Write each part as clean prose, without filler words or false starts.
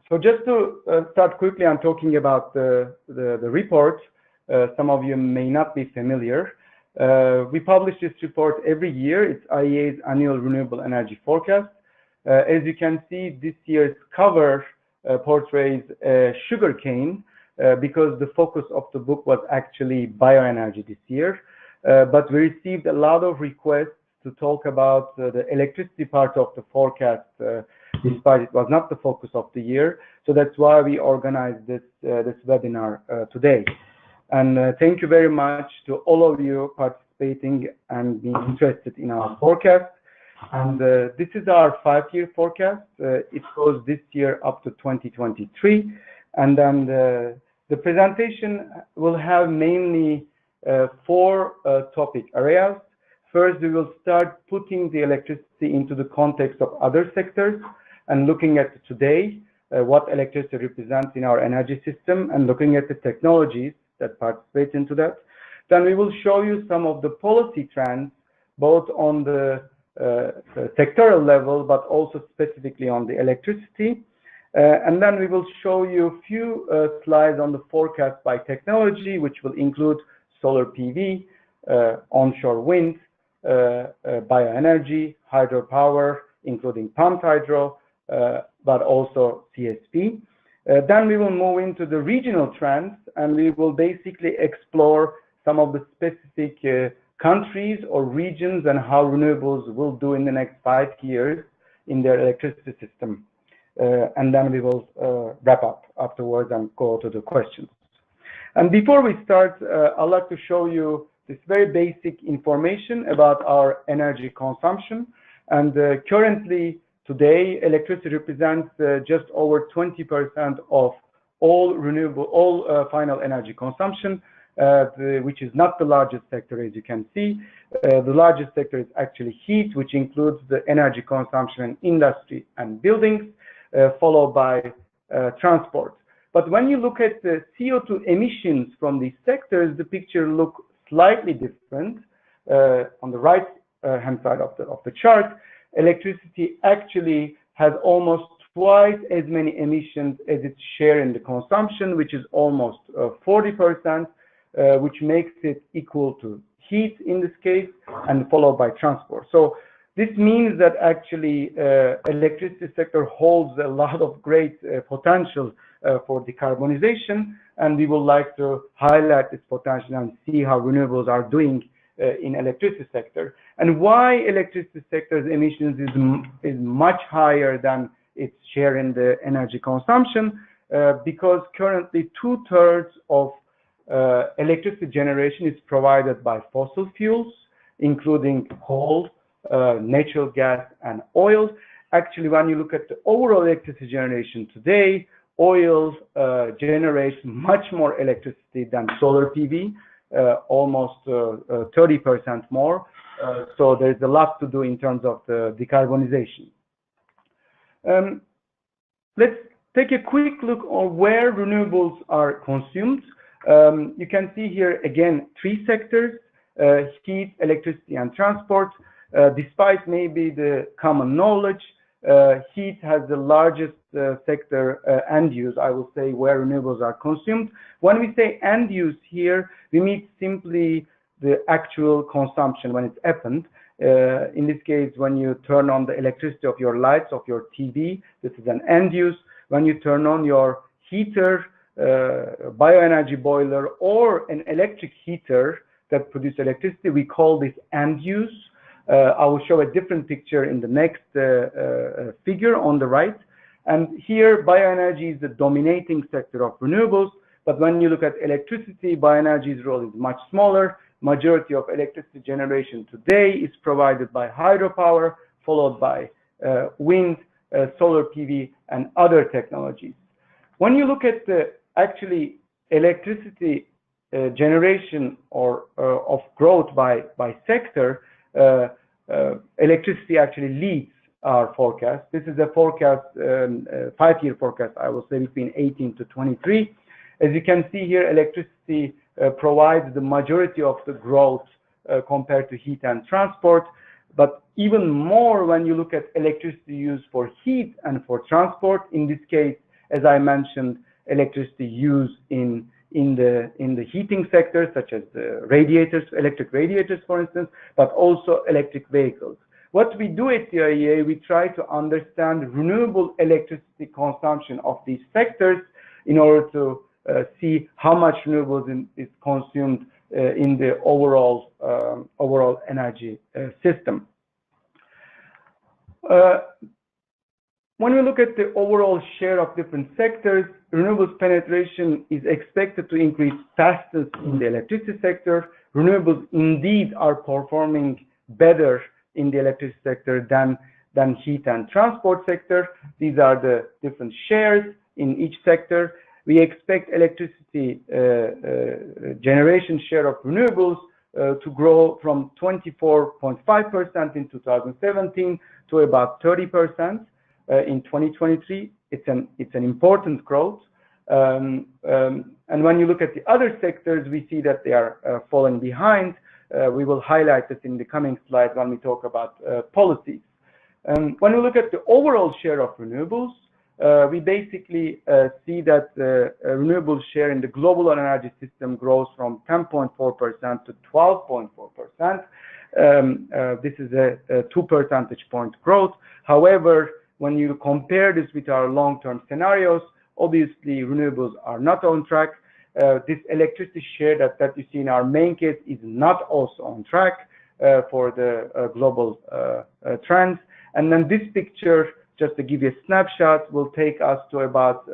So just to start quickly on talking about the report, some of you may not be familiar. We publish this report every year. It's IEA's annual renewable energy forecast. As you can see, this year's cover portrays sugarcane because the focus of the book was actually bioenergy this year. But we received a lot of requests to talk about the electricity part of the forecast, despite it was not the focus of the year. So that's why we organized this webinar today. And thank you very much to all of you participating and being interested in our forecast. And this is our 5-year forecast. It goes this year up to 2023. And then the presentation will have mainly 4 topic areas. First, we will start putting the electricity into the context of other sectors and looking at today what electricity represents in our energy system and looking at the technologies that participate into that. Then we will show you some of the policy trends, both on the sectoral level, but also specifically on the electricity. And then we will show you a few slides on the forecast by technology, which will include solar PV, onshore wind, bioenergy, hydropower, including pumped hydro, but also CSP. Then we will move into the regional trends, and we will basically explore some of the specific countries or regions and how renewables will do in the next 5 years in their electricity system. And then we will wrap up afterwards and go to the questions. And before we start, I'd like to show you this very basic information about our energy consumption. And currently, today, electricity represents just over 20% of all final energy consumption, which is not the largest sector, as you can see. The largest sector is actually heat, which includes the energy consumption in industry and buildings, followed by transport. But when you look at the CO2 emissions from these sectors, the picture looks slightly different. On the right hand side of the chart, electricity actually has almost twice as many emissions as its share in the consumption, which is almost 40%, which makes it equal to heat in this case, and followed by transport. So this means that actually electricity sector holds a lot of great potential for decarbonization, and we would like to highlight this potential and see how renewables are doing in electricity sector, and why electricity sector's emissions is much higher than its share in the energy consumption, because currently 2/3 of electricity generation is provided by fossil fuels, including coal, natural gas, and oil. Actually, when you look at the overall electricity generation today, oil generates much more electricity than solar PV, almost 30% more. So there's a lot to do in terms of the decarbonization. Let's take a quick look on where renewables are consumed. You can see here again 3 sectors: heat, electricity, and transport. Despite maybe the common knowledge, heat has the largest sector end use, I will say, where renewables are consumed. When we say end use here, we mean simply the actual consumption when it's happened. In this case, when you turn on the electricity of your lights, of your TV, this is an end use. When you turn on your heater, bioenergy boiler, or an electric heater that produces electricity, we call this end use. I will show a different picture in the next figure on the right. And here, bioenergy is the dominating sector of renewables. But when you look at electricity, bioenergy's role is much smaller. Majority of electricity generation today is provided by hydropower, followed by wind, solar PV, and other technologies. When you look at the actually electricity generation or of growth by sector, electricity actually leads our forecast. This is a forecast, 5-year forecast, I will say, between 18 to 23. As you can see here, electricity provides the majority of the growth compared to heat and transport. But even more when you look at electricity used for heat and for transport, in this case, as I mentioned, electricity use in the heating sector, such as the radiators, electric radiators, for instance, but also electric vehicles. What we do at the IEA, we try to understand renewable electricity consumption of these sectors in order to see how much renewables is consumed in the overall energy system. When we look at the overall share of different sectors, renewables penetration is expected to increase fastest in the electricity sector. Renewables indeed are performing better in the electricity sector than heat and transport sector. These are the different shares in each sector. We expect electricity generation share of renewables to grow from 24.5% in 2017 to about 30% in 2023. It's an important growth. And when you look at the other sectors, we see that they are falling behind. We will highlight this in the coming slide when we talk about policies. When we look at the overall share of renewables, we basically see that the renewable share in the global energy system grows from 10.4% to 12.4%. This is a 2 percentage point growth. However, when you compare this with our long-term scenarios, obviously renewables are not on track. This electricity share that you see in our main case is not also on track for the global trends. And then this picture, just to give you a snapshot, will take us to about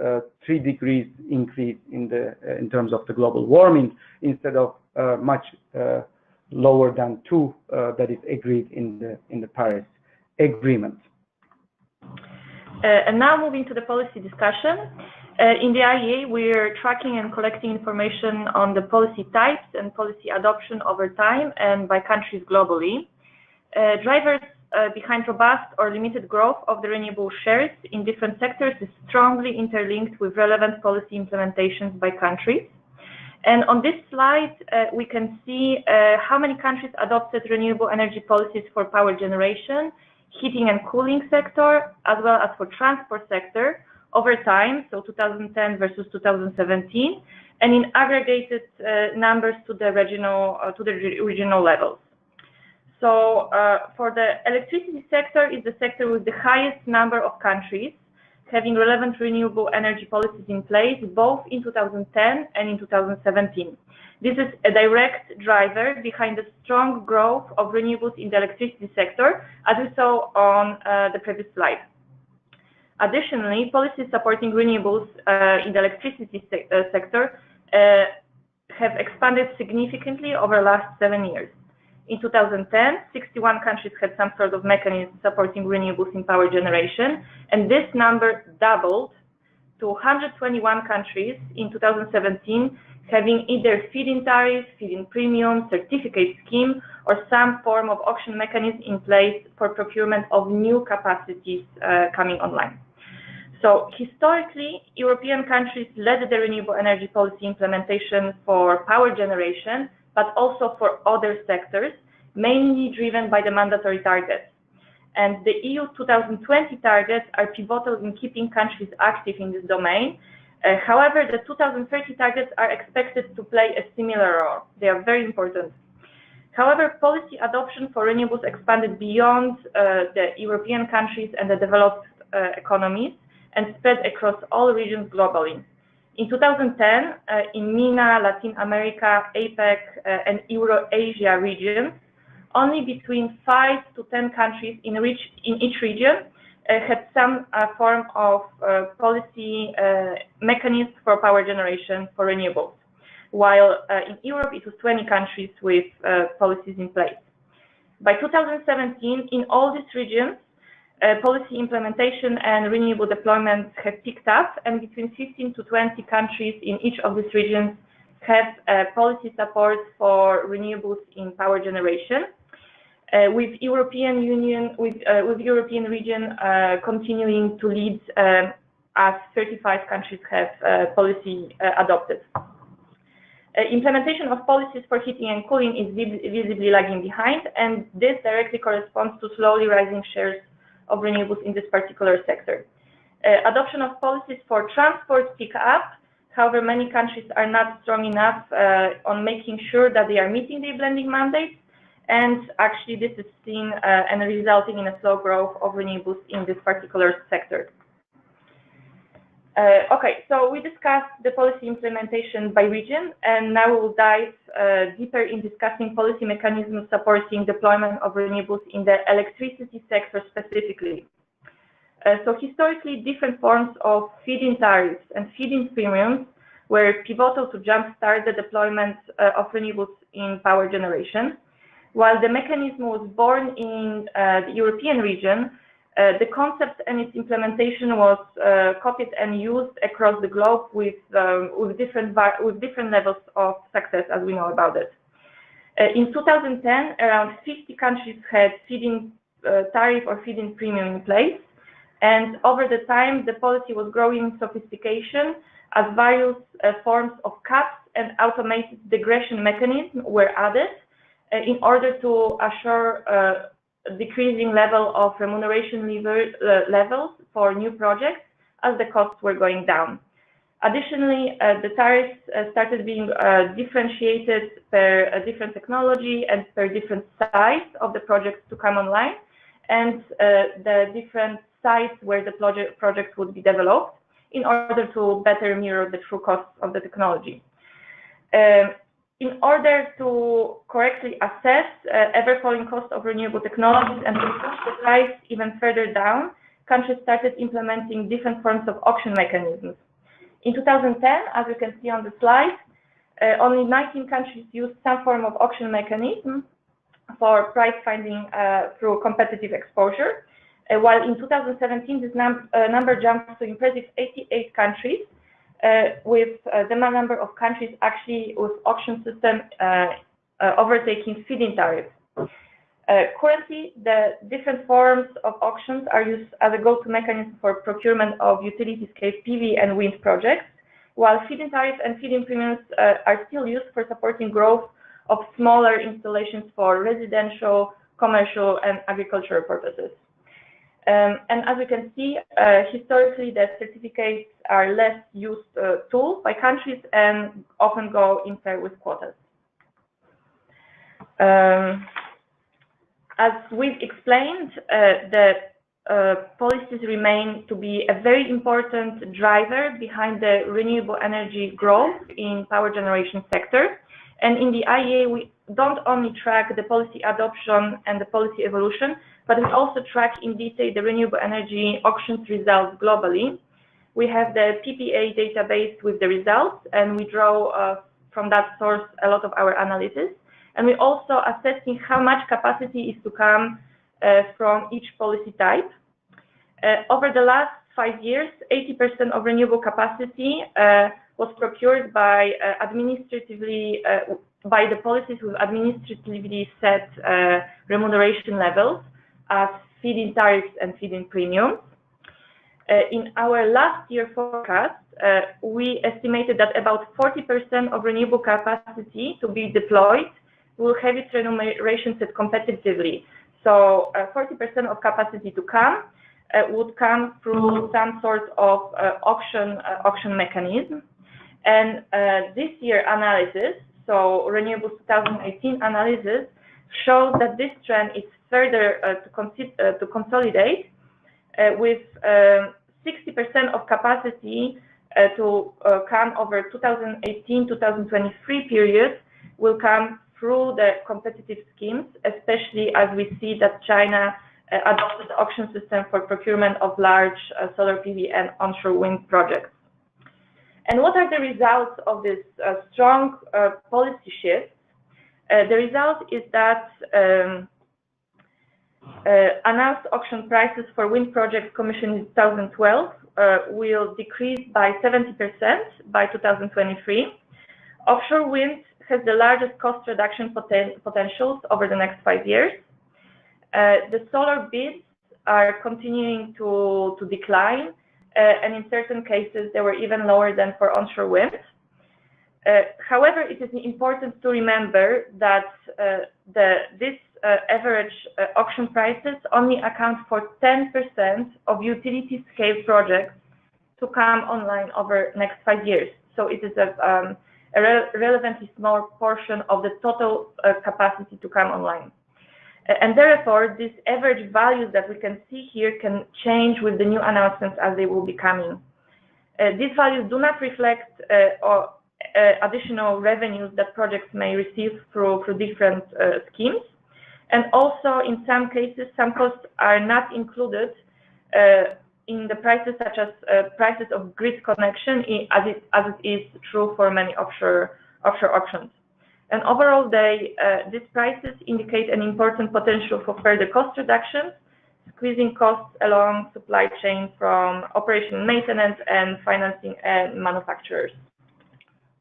3 degrees increase in terms of the global warming, instead of much lower than 2 that is agreed in the Paris Agreement. And now moving to the policy discussion. In the IEA, we're tracking and collecting information on the policy types and policy adoption over time and by countries globally. Drivers behind robust or limited growth of the renewable shares in different sectors is strongly interlinked with relevant policy implementations by countries. And on this slide, we can see how many countries adopted renewable energy policies for power generation, heating and cooling sector, as well as for transport sector over time, so 2010 versus 2017, and in aggregated numbers to the regional levels. So for the electricity sector, is the sector with the highest number of countries having relevant renewable energy policies in place, both in 2010 and in 2017. This is a direct driver behind the strong growth of renewables in the electricity sector, as we saw on the previous slide. Additionally, policies supporting renewables in the electricity sector have expanded significantly over the last 7 years. In 2010, 61 countries had some sort of mechanism supporting renewables in power generation, and this number doubled to 121 countries in 2017, having either feed-in tariff, feed-in premium, certificate scheme, or some form of auction mechanism in place for procurement of new capacities coming online. So historically, European countries led the renewable energy policy implementation for power generation, but also for other sectors, mainly driven by the mandatory targets. And the EU 2020 targets are pivotal in keeping countries active in this domain. However, the 2030 targets are expected to play a similar role. They are very important. However, policy adoption for renewables expanded beyond the European countries and the developed economies and spread across all regions globally. In 2010, in MENA, Latin America, APEC, and Euro-Asia regions, only between 5 to 10 countries in each region had some form of policy mechanism for power generation for renewables, while in Europe it was 20 countries with policies in place. By 2017, in all these regions, policy implementation and renewable deployment have picked up, and between 15 to 20 countries in each of these regions have policy support for renewables in power generation. With European Union, with European region continuing to lead, as 35 countries have policy adopted. Implementation of policies for heating and cooling is visibly lagging behind, and this directly corresponds to slowly rising shares of renewables in this particular sector. Adoption of policies for transport pick up. However, many countries are not strong enough on making sure that they are meeting their blending mandates. And actually, this is seen and resulting in a slow growth of renewables in this particular sector. Okay, so we discussed the policy implementation by region, and now we will dive deeper in discussing policy mechanisms supporting deployment of renewables in the electricity sector specifically. So historically, different forms of feed-in tariffs and feed-in premiums were pivotal to jumpstart the deployment of renewables in power generation. While the mechanism was born in the European region, the concept and its implementation was copied and used across the globe with different levels of success, as we know about it. In 2010, around 50 countries had feed-in tariff or feed-in premium in place. And over the time, the policy was growing in sophistication as various forms of caps and automated degression mechanisms were added in order to assure a decreasing level of remuneration levels for new projects as the costs were going down. Additionally, the tariffs started being differentiated per different technology and per different size of the projects to come online, and the different sites where the project would be developed in order to better mirror the true costs of the technology. In order to correctly assess ever-falling cost of renewable technologies and to push the price even further down, countries started implementing different forms of auction mechanisms. In 2010, as you can see on the slide, only 19 countries used some form of auction mechanism for price finding through competitive exposure, while in 2017 this number jumped to impressive 88 countries, with the number of countries actually with auction system overtaking feed-in tariffs. Currently, the different forms of auctions are used as a go-to mechanism for procurement of utility-scale PV and wind projects, while feed-in tariffs and feed-in premiums are still used for supporting growth of smaller installations for residential, commercial, and agricultural purposes. And as we can see, historically, the certificates are less used tool by countries and often go in pair with quotas. As we've explained, the policies remain to be a very important driver behind the renewable energy growth in power generation sector. And in the IEA, we don't only track the policy adoption and the policy evolution, but we also track in detail the renewable energy auctions results globally. We have the PPA database with the results, and we draw from that source a lot of our analysis. And we're also assessing how much capacity is to come from each policy type. Over the last 5 years, 80% of renewable capacity was procured by by the policies with administratively set remuneration levels as feed-in tariffs and feed-in premiums. In our last year forecast, we estimated that about 40% of renewable capacity to be deployed will have its remuneration set competitively. So 40% of capacity to come would come through some sort of auction mechanism. And this year analysis, so Renewables 2018 analysis, showed that this trend is further to consolidate with 60% of capacity to come over 2018-2023 period will come through the competitive schemes, especially as we see that China adopted the auction system for procurement of large solar PV and onshore wind projects. And what are the results of this strong policy shift? The result is that announced auction prices for wind projects commissioned in 2012 will decrease by 70% by 2023. Offshore wind has the largest cost reduction potentials over the next 5 years. The solar bids are continuing to decline, and in certain cases, they were even lower than for onshore wind. However, it is important to remember that this average auction prices only account for 10% of utility-scale projects to come online over the next 5 years. So it is a relatively small portion of the total capacity to come online. And therefore, these average values that we can see here can change with the new announcements as they will be coming. These values do not reflect additional revenues that projects may receive through different schemes. And also, in some cases, some costs are not included in the prices, such as prices of grid connection, as it is true for many offshore auctions. And overall, these prices indicate an important potential for further cost reductions, squeezing costs along supply chain from operation and maintenance and financing and manufacturers.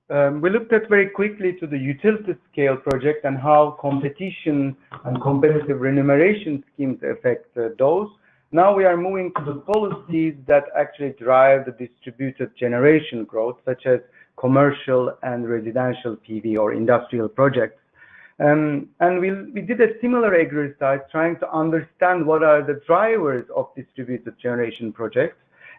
We looked at very quickly to the utility scale project and how competition and competitive remuneration schemes affect those. Now we are moving to the policies that actually drive the distributed generation growth, such as commercial and residential PV or industrial projects. And we did a similar exercise trying to understand what are the drivers of distributed generation projects,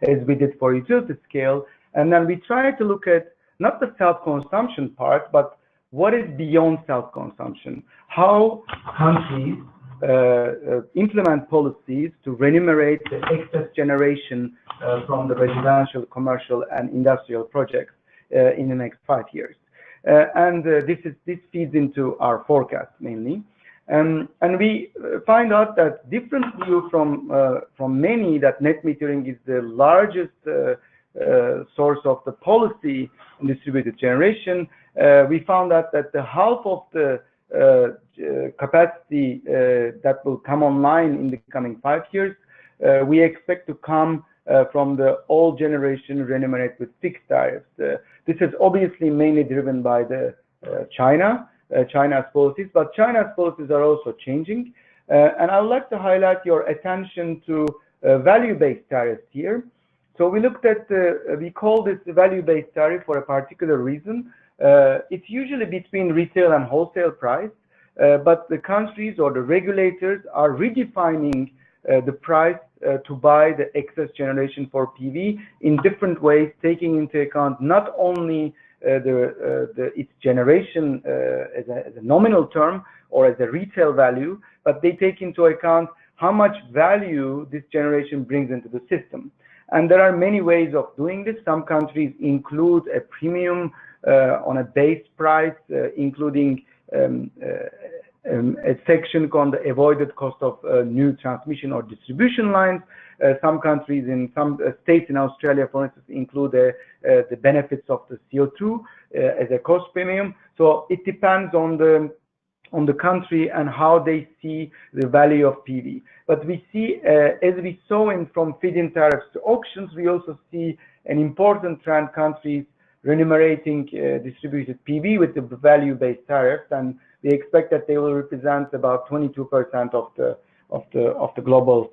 as we did for utility scale. And then we tried to look at not the self-consumption part, but what is beyond self-consumption. How countries implement policies to remunerate the excess generation from the residential, commercial, and industrial projects in the next 5 years. This feeds into our forecast mainly. And we find out that differently from many, that net metering is the largest source of the policy in distributed generation. We found out that the half of the capacity that will come online in the coming 5 years, we expect to come from the old generation remunerated with fixed tariffs. This is obviously mainly driven by the China's policies, but China's policies are also changing. And I would like to highlight your attention to value-based tariffs here. So we looked at, we call this the value-based tariff for a particular reason. It's usually between retail and wholesale price, but the countries or the regulators are redefining the price to buy the excess generation for PV in different ways, taking into account not only its generation as a nominal term or as a retail value, but they take into account how much value this generation brings into the system. And there are many ways of doing this. Some countries include a premium on a base price, including a section called the avoided cost of new transmission or distribution lines. Some countries in some states in Australia, for instance, include the benefits of the CO2 as a cost premium. So it depends on the country and how they see the value of PV. But we see, as we saw from feed-in tariffs to auctions, we also see an important trend, countries remunerating distributed PV with the value-based tariffs, and we expect that they will represent about 22% of the global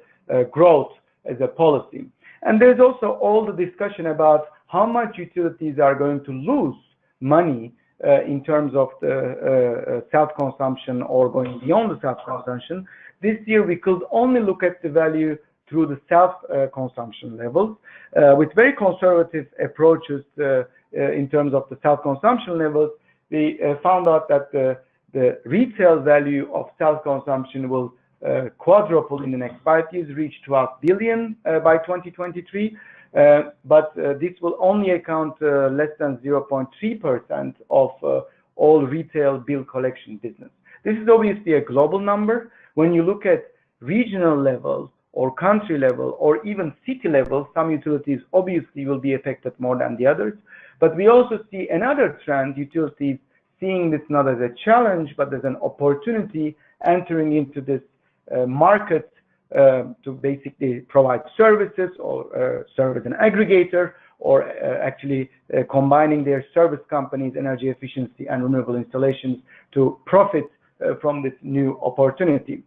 growth as a policy. And there's also all the discussion about how much utilities are going to lose money in terms of the self-consumption or going beyond the self-consumption. This year we could only look at the value through the self-consumption levels with very conservative approaches in terms of the self-consumption levels. We found out that the retail value of self-consumption will quadruple in the next 5 years, reach 12 billion by 2023. But this will only account less than 0.3% of all retail bill collection business. This is obviously a global number. When you look at regional levels or country level or even city level, some utilities obviously will be affected more than the others. But we also see another trend, utilities seeing this not as a challenge, but as an opportunity, entering into this market to basically provide services or serve as an aggregator, or actually combining their service companies, energy efficiency and renewable installations to profit from this new opportunity.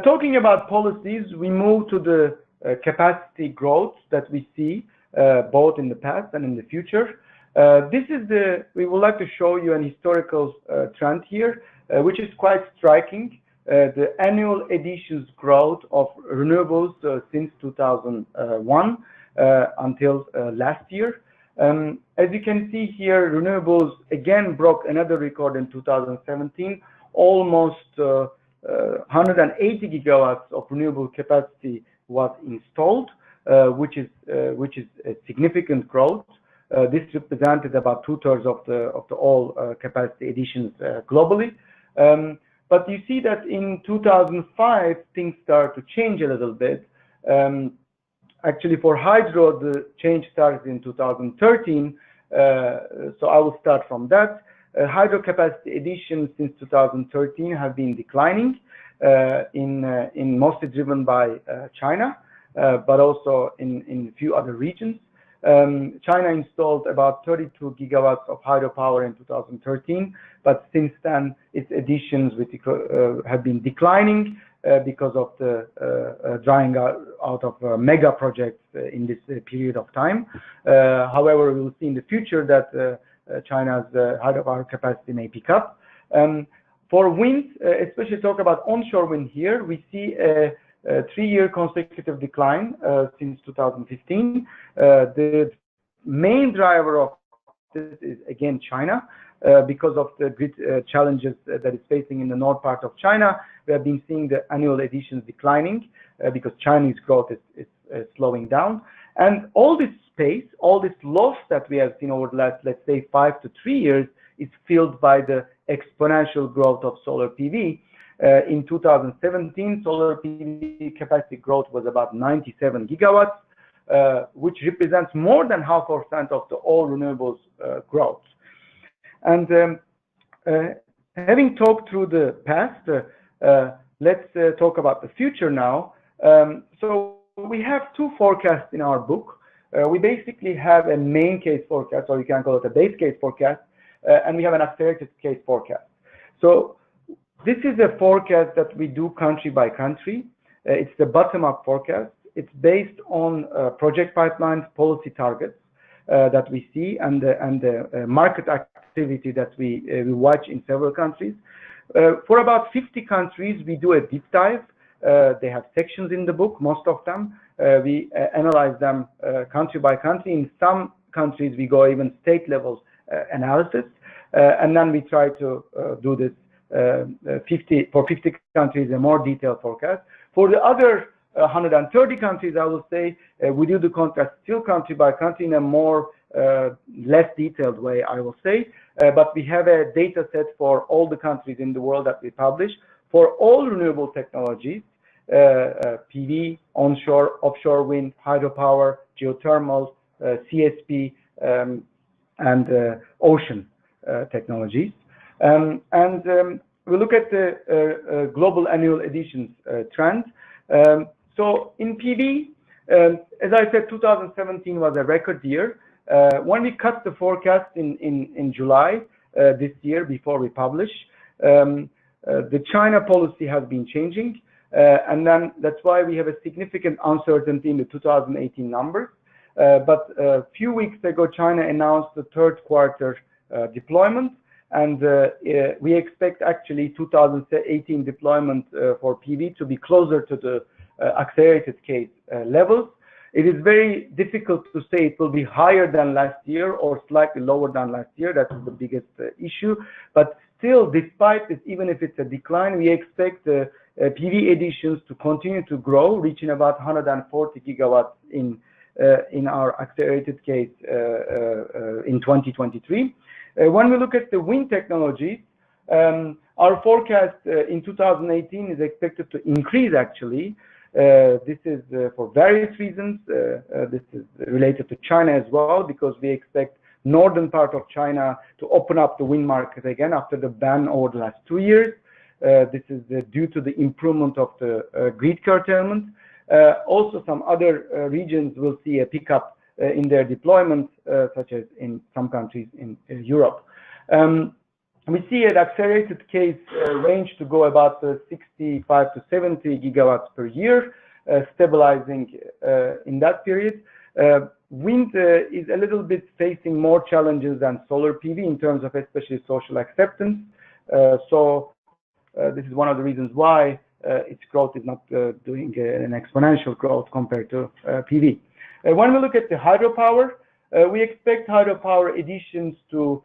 Talking about policies, we move to the capacity growth that we see both in the past and in the future. We would like to show you an historical trend here, which is quite striking. the annual additions growth of renewables since 2001 until last year. As you can see here, renewables again broke another record in 2017, almost 180 gigawatts of renewable capacity was installed, which is a significant growth. This represented about 2/3 of the all capacity additions globally. But you see that in 2005 things start to change a little bit. Actually, for hydro, the change started in 2013. So I will start from that. Hydro capacity additions since 2013 have been declining, in mostly driven by China, but also in a few other regions. China installed about 32 gigawatts of hydropower in 2013, but since then its additions have been declining because of the drying out of mega projects in this period of time. However, we will see in the future that China's hydropower capacity may pick up. For wind, especially talk about onshore wind here, we see a 3-year consecutive decline since 2015. The main driver of this is again China, because of the grid challenges that it's facing in the north part of China. We have been seeing the annual additions declining because Chinese growth is slowing down. And all this space, all this loss that we have seen over the last, let's say, 5 to 3 years is filled by the exponential growth of solar PV. In 2017, solar PV capacity growth was about 97 gigawatts, which represents more than 0.5% of the all renewables growth. And having talked through the past, let's talk about the future now. So we have 2 forecasts in our book. We basically have a main case forecast, or you can call it a base case forecast, and we have an accelerated case forecast. So this is a forecast that we do country by country. It's the bottom-up forecast. It's based on project pipelines, policy targets that we see, and the market activity that we watch in several countries. For about 50 countries, we do a deep dive. They have sections in the book, most of them. We analyze them country by country. In some countries, we go even state-level analysis, and then we try to do this for 50 countries, a more detailed forecast. For the other 130 countries, I will say, we do the contrast still country by country in a more less detailed way, I will say. But we have a data set for all the countries in the world that we publish for all renewable technologies, PV, onshore, offshore wind, hydropower, geothermal, CSP, and ocean technologies. We look at the global annual additions trend. So in PV, as I said, 2017 was a record year. When we cut the forecast in July this year, before we publish, the China policy has been changing, and then that's why we have a significant uncertainty in the 2018 numbers. But a few weeks ago, China announced the 3rd quarter deployment, and we expect actually 2018 deployment for PV to be closer to the accelerated case levels. It is very difficult to say it will be higher than last year or slightly lower than last year. That is the biggest issue. But still, despite this, even if it's a decline, we expect PV additions to continue to grow, reaching about 140 gigawatts in our accelerated case in 2023. When we look at the wind technologies, our forecast in 2018 is expected to increase actually. This is for various reasons. This is related to China as well, because we expect northern part of China to open up the wind market again after the ban over the last 2 years. This is due to the improvement of the grid curtailment. Also, some other regions will see a pickup in their deployment, such as in some countries in Europe. We see an accelerated case range to go about 65 to 70 gigawatts per year, stabilizing in that period. Wind is a little bit facing more challenges than solar PV in terms of especially social acceptance. So this is one of the reasons why its growth is not doing an exponential growth compared to PV. When we look at the hydropower, we expect hydropower additions to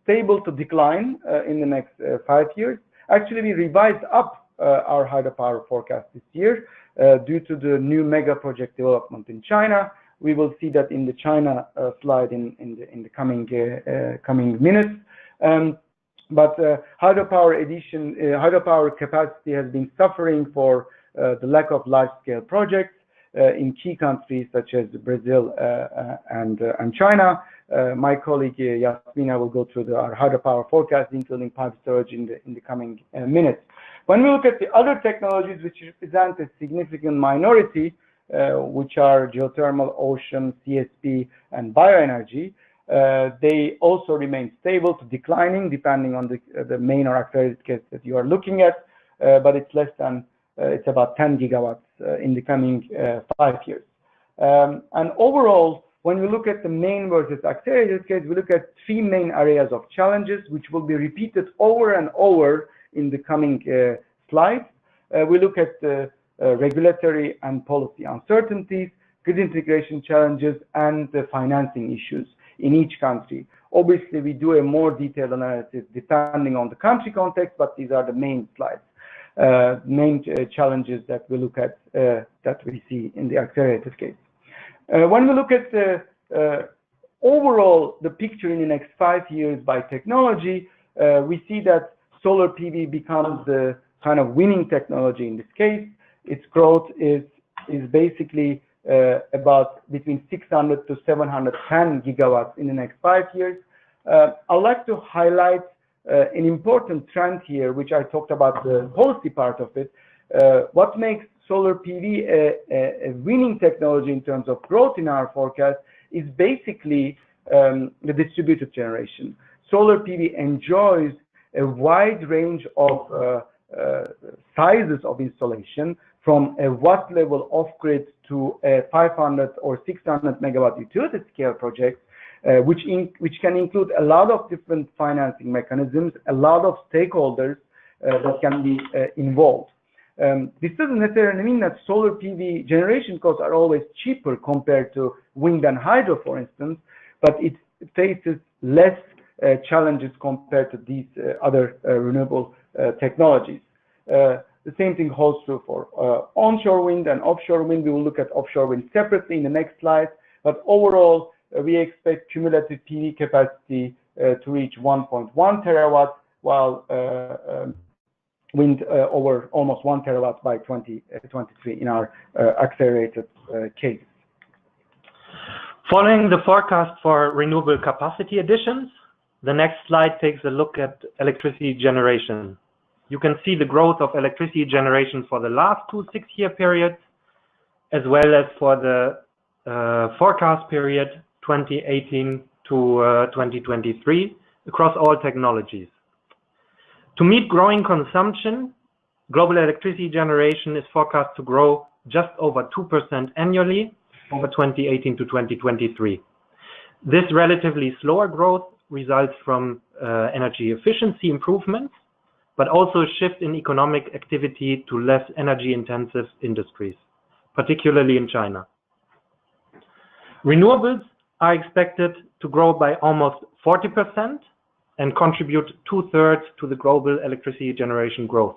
stable to decline in the next 5 years. Actually, we revised up our hydropower forecast this year due to the new mega project development in China. We will see that in the China slide in the coming minutes. But hydropower capacity has been suffering for the lack of large-scale projects in key countries such as Brazil and China. My colleague Yasmina will go through our hydropower forecast, including pipe storage in the coming minutes. When we look at the other technologies which represent a significant minority, which are geothermal, ocean, CSP, and bioenergy, they also remain stable to declining depending on the main or accelerated case that you are looking at, but it's less than, it's about 10 gigawatts in the coming 5 years. And overall, when we look at the main versus accelerated case, we look at 3 main areas of challenges, which will be repeated over and over in the coming slides. We look at the regulatory and policy uncertainties, grid integration challenges, and the financing issues in each country. Obviously, we do a more detailed analysis depending on the country context, but these are the main slides, main challenges that we look at, that we see in the accelerated case. When we look at the overall the picture in the next 5 years by technology, we see that solar PV becomes the kind of winning technology in this case. Its growth is basically about between 600 to 710 gigawatts in the next 5 years. I'd like to highlight an important trend here, which I talked about the policy part of it. What makes solar PV a winning technology in terms of growth in our forecast is basically the distributed generation. Solar PV enjoys a wide range of sizes of installation, from a watt level off-grid to a 500 or 600 megawatt utility scale project, which can include a lot of different financing mechanisms, a lot of stakeholders that can be involved. This doesn't necessarily mean that solar PV generation costs are always cheaper compared to wind and hydro, for instance, but it faces less challenges compared to these other renewable technologies. The same thing holds true for onshore wind and offshore wind. We will look at offshore wind separately in the next slide, but overall, we expect cumulative PV capacity to reach 1.1 terawatts, while wind over almost 1 terawatt by 2023 in our accelerated case. Following the forecast for renewable capacity additions, the next slide takes a look at electricity generation. You can see the growth of electricity generation for the last 2 6-year periods, as well as for the forecast period 2018 to 2023 across all technologies. To meet growing consumption, global electricity generation is forecast to grow just over 2% annually over 2018 to 2023. This relatively slower growth results from energy efficiency improvements, but also a shift in economic activity to less energy-intensive industries, particularly in China. Renewables are expected to grow by almost 40% and contribute 2/3 to the global electricity generation growth.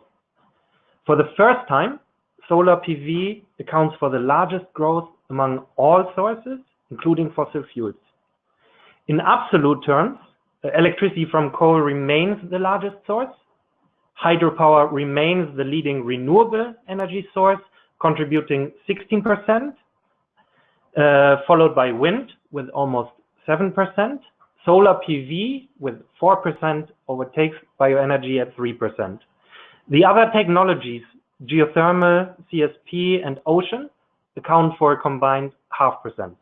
For the first time, solar PV accounts for the largest growth among all sources, including fossil fuels. In absolute terms, electricity from coal remains the largest source. Hydropower remains the leading renewable energy source, contributing 16%, followed by wind with almost 7%. Solar PV with 4% overtakes bioenergy at 3%. The other technologies, geothermal, CSP, and ocean, account for a combined 0.5%.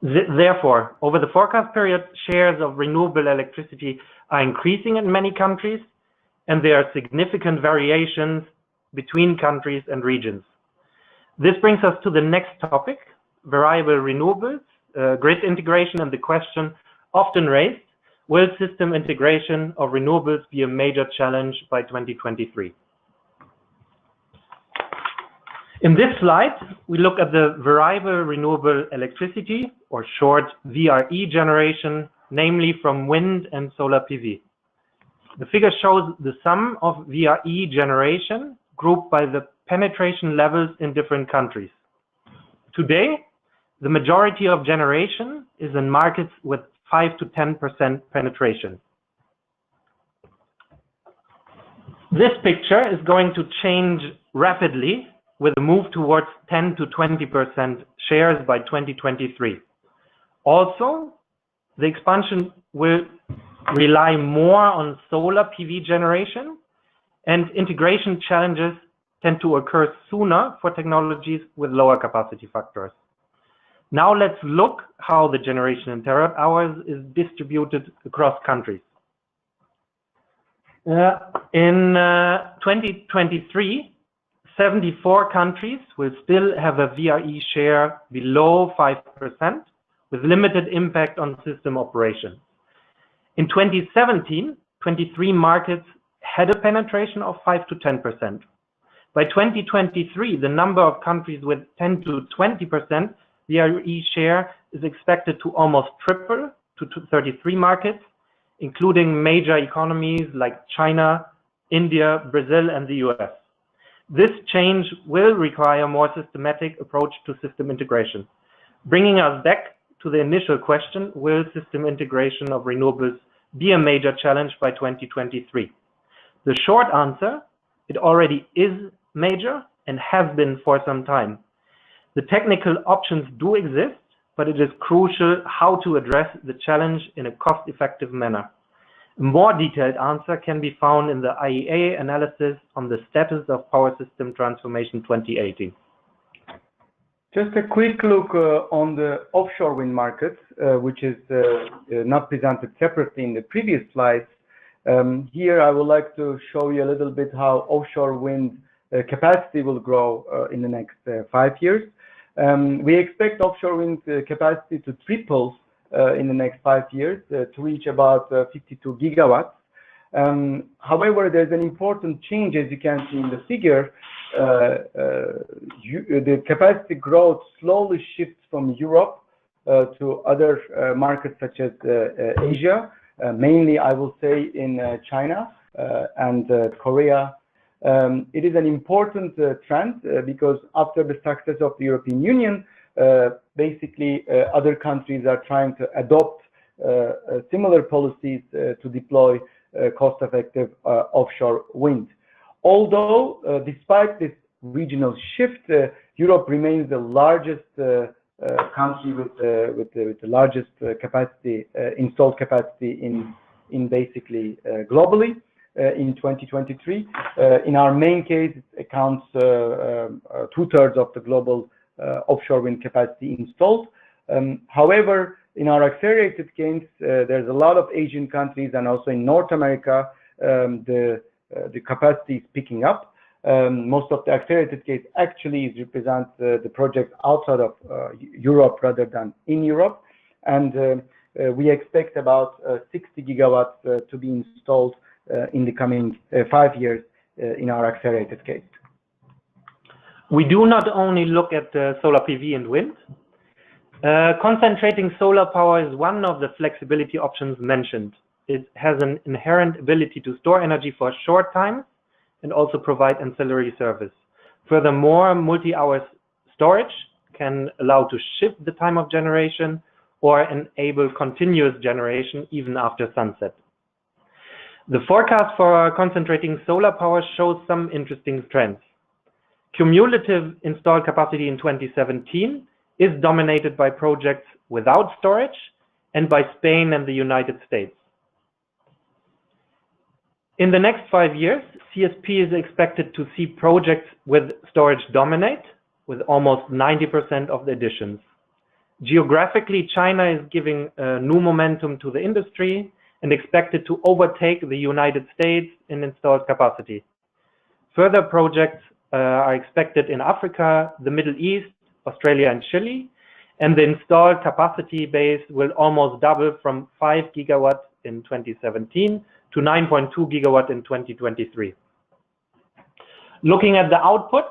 Therefore, over the forecast period, shares of renewable electricity are increasing in many countries, and there are significant variations between countries and regions. This brings us to the next topic, variable renewables, grid integration, and the question often raised, will system integration of renewables be a major challenge by 2023? In this slide, we look at the variable renewable electricity, or short VRE generation, namely from wind and solar PV. The figure shows the sum of VRE generation grouped by the penetration levels in different countries. Today, the majority of generation is in markets with 5 to 10% penetration. This picture is going to change rapidly with a move towards 10 to 20% shares by 2023. Also, the expansion will rely more on solar PV generation, and integration challenges tend to occur sooner for technologies with lower capacity factors. Now let's look how the generation in terawatt hours is distributed across countries. In 2023, 74 countries will still have a VRE share below 5%, with limited impact on system operation. In 2017, 23 markets had a penetration of 5 to 10%. By 2023, the number of countries with 10 to 20% VRE share is expected to almost triple to 33 markets, including major economies like China, India, Brazil, and the US. This change will require a more systematic approach to system integration. Bringing us back to the initial question, will system integration of renewables be a major challenge by 2023? The short answer, it already is major and has been for some time. The technical options do exist, but it is crucial how to address the challenge in a cost-effective manner. A more detailed answer can be found in the IEA analysis on the status of power system transformation 2018. Just a quick look on the offshore wind market, which is not presented separately in the previous slides. Here I would like to show you a little bit how offshore wind capacity will grow in the next 5 years. We expect offshore wind capacity to triple in the next 5 years to reach about 52 gigawatts. However, there's an important change, as you can see in the figure. The capacity growth slowly shifts from Europe to other markets such as Asia, mainly I will say in China and Korea. It is an important trend because after the success of the European Union, basically other countries are trying to adopt similar policies to deploy cost-effective offshore wind. Although, despite this regional shift, Europe remains the largest country with the largest capacity, installed capacity in basically globally in 2023. In our main case, it accounts 2/3 of the global offshore wind capacity installed. However, in our accelerated case, there's a lot of Asian countries, and also in North America, the capacity is picking up. Most of the accelerated case actually represents the project outside of Europe rather than in Europe. And we expect about 60 gigawatts to be installed in the coming 5 years in our accelerated case. We do not only look at solar PV and wind. Concentrating solar power is one of the flexibility options mentioned. It has an inherent ability to store energy for short time and also provide ancillary service. Furthermore, multi-hour storage can allow to shift the time of generation or enable continuous generation even after sunset. The forecast for concentrating solar power shows some interesting trends. Cumulative installed capacity in 2017 is dominated by projects without storage and by Spain and the United States. In the next 5 years, CSP is expected to see projects with storage dominate, with almost 90% of the additions. Geographically, China is giving new momentum to the industry and expected to overtake the United States in installed capacity. Further projects are expected in Africa, the Middle East, Australia, and Chile, and the installed capacity base will almost double from 5 gigawatts in 2017 to 9.2 gigawatt in 2023. Looking at the output,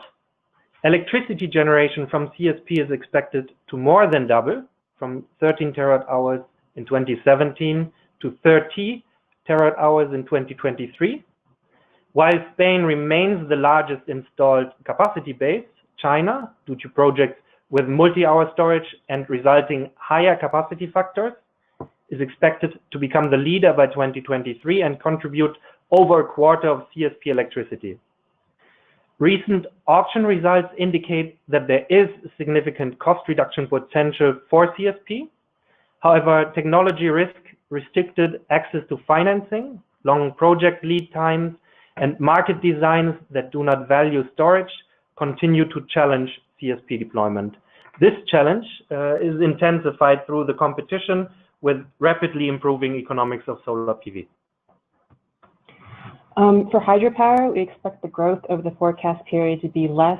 electricity generation from CSP is expected to more than double from 13 terawatt hours in 2017 to 30 terawatt hours in 2023. While Spain remains the largest installed capacity base, China, due to projects with multi-hour storage and resulting higher capacity factors, is expected to become the leader by 2023 and contribute over a quarter of CSP electricity. Recent auction results indicate that there is significant cost reduction potential for CSP. However, technology risk, restricted access to financing, long project lead times, and market designs that do not value storage continue to challenge CSP deployment. This challenge is intensified through the competition with rapidly improving economics of solar PV. For hydropower, we expect the growth over the forecast period to be less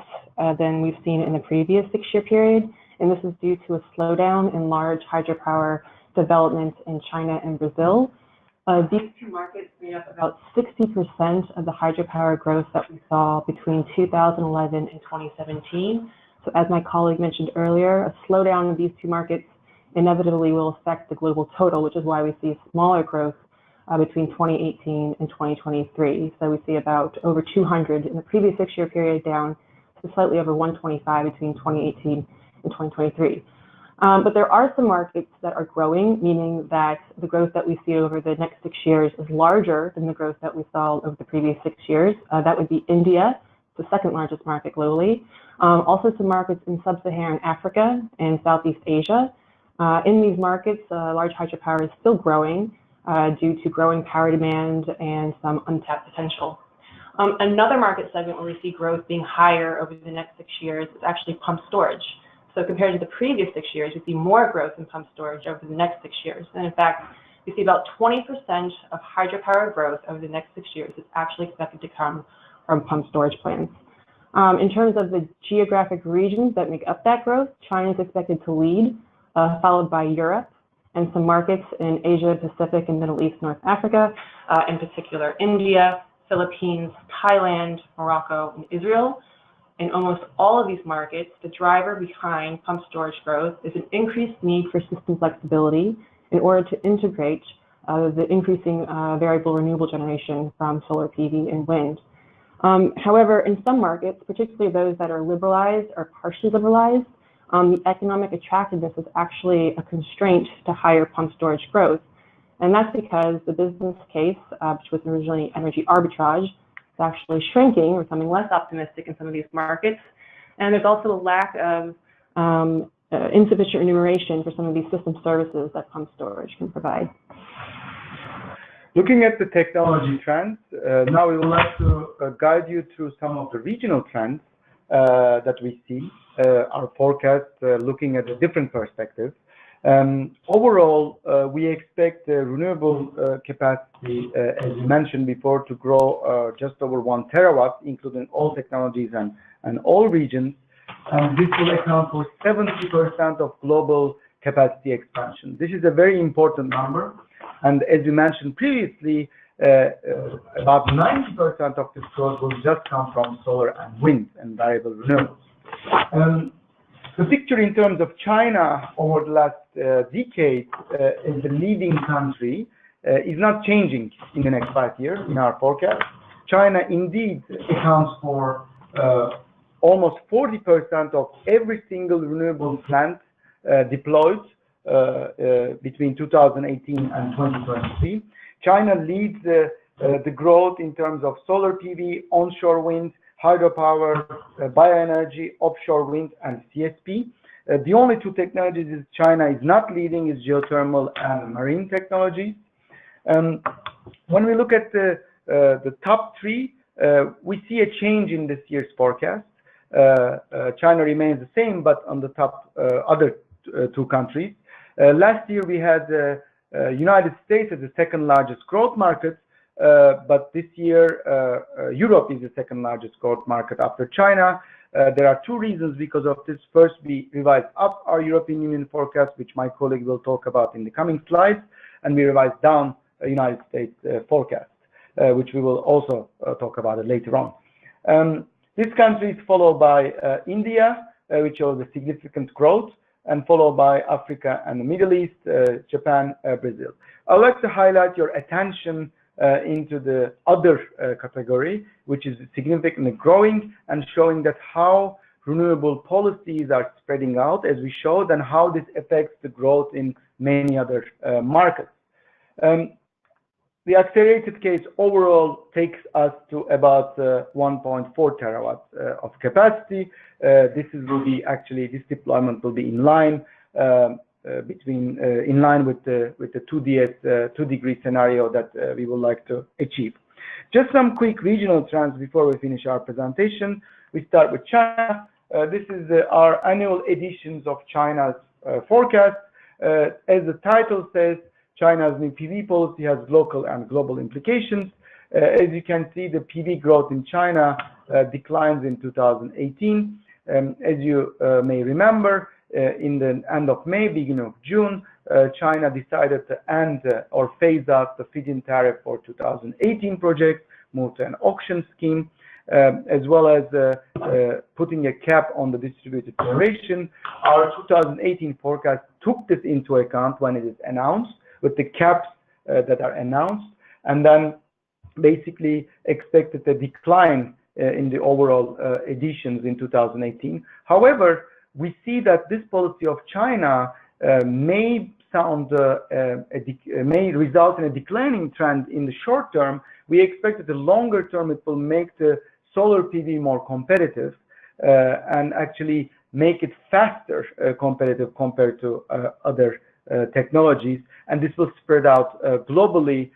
than we've seen in the previous 6-year period, and this is due to a slowdown in large hydropower development in China and Brazil. These two markets made up about 60% of the hydropower growth that we saw between 2011 and 2017. So as my colleague mentioned earlier, a slowdown in these two markets inevitably will affect the global total, which is why we see smaller growth between 2018 and 2023. So we see about over 200 in the previous 6-year period, down to slightly over 125 between 2018 and 2023. But there are some markets that are growing, meaning that the growth that we see over the next 6 years is larger than the growth that we saw over the previous 6 years. That would be India, the second largest market globally. Also some markets in Sub-Saharan Africa and Southeast Asia. In these markets, large hydropower is still growing due to growing power demand and some untapped potential. Another market segment where we see growth being higher over the next 6 years is actually pump storage. So compared to the previous 6 years, we see more growth in pump storage over the next 6 years. And in fact, we see about 20% of hydropower growth over the next 6 years is actually expected to come from pump storage plants. In terms of the geographic regions that make up that growth, China is expected to lead, followed by Europe and some markets in Asia, Pacific, and Middle East, North Africa, in particular India, Philippines, Thailand, Morocco, and Israel. In almost all of these markets, the driver behind pump storage growth is an increased need for system flexibility in order to integrate the increasing variable renewable generation from solar PV and wind. However, in some markets, particularly those that are liberalized or partially liberalized, the economic attractiveness is actually a constraint to higher pump storage growth. And that's because the business case, which was originally energy arbitrage, is actually shrinking or becoming less optimistic in some of these markets. And there's also a lack of insufficient remuneration for some of these system services that pump storage can provide. Looking at the technology trends, now we would like to guide you through some of the regional trends that we see, our forecast looking at a different perspective. Overall, we expect the renewable capacity, as you mentioned before, to grow just over 1 terawatt, including all technologies and all regions. This will account for 70% of global capacity expansion. This is a very important number. And as you mentioned previously, about 90% of this growth will just come from solar and wind and variable renewables. The picture in terms of China over the last decade as the leading country is not changing in the next 5 years in our forecast. China indeed accounts for almost 40% of every single renewable plant deployed between 2018 and 2023. China leads the growth in terms of solar PV, onshore wind, hydropower, bioenergy, offshore wind, and CSP. The only two technologies that China is not leading is geothermal and marine technologies. When we look at the top three, we see a change in this year's forecast. China remains the same, but on the top other two countries. Last year we had United States as the second largest growth market, but this year Europe is the second largest growth market after China. There are two reasons because of this. First, we revised up our European Union forecast, which my colleague will talk about in the coming slides, and we revised down United States forecast, which we will also talk about it later on. These countries followed by India, which shows a significant growth, and followed by Africa and the Middle East, Japan, Brazil. I would like to highlight your attention into the other category, which is significantly growing and showing that how renewable policies are spreading out, as we showed, and how this affects the growth in many other markets. The accelerated case overall takes us to about 1.4 terawatts of capacity. This deployment will be in line with the 2 degree scenario that we would like to achieve. Just some quick regional trends before we finish our presentation. We start with China. This is our annual editions of China's forecast. As the title says, China's new PV policy has local and global implications. As you can see, the PV growth in China declines in 2018. As you may remember, in the end of May, beginning of June, China decided to end or phase out the feed-in tariff for 2018 projects, move to an auction scheme, as well as putting a cap on the distributed generation. Our 2018 forecast took this into account when it is announced, with the caps that are announced, and then basically expected a decline in the overall additions in 2018. However, we see that this policy of China may result in a declining trend in the short term. We expect that the longer term it will make the solar PV more competitive and actually make it faster competitive compared to other technologies, and this will spread out globally,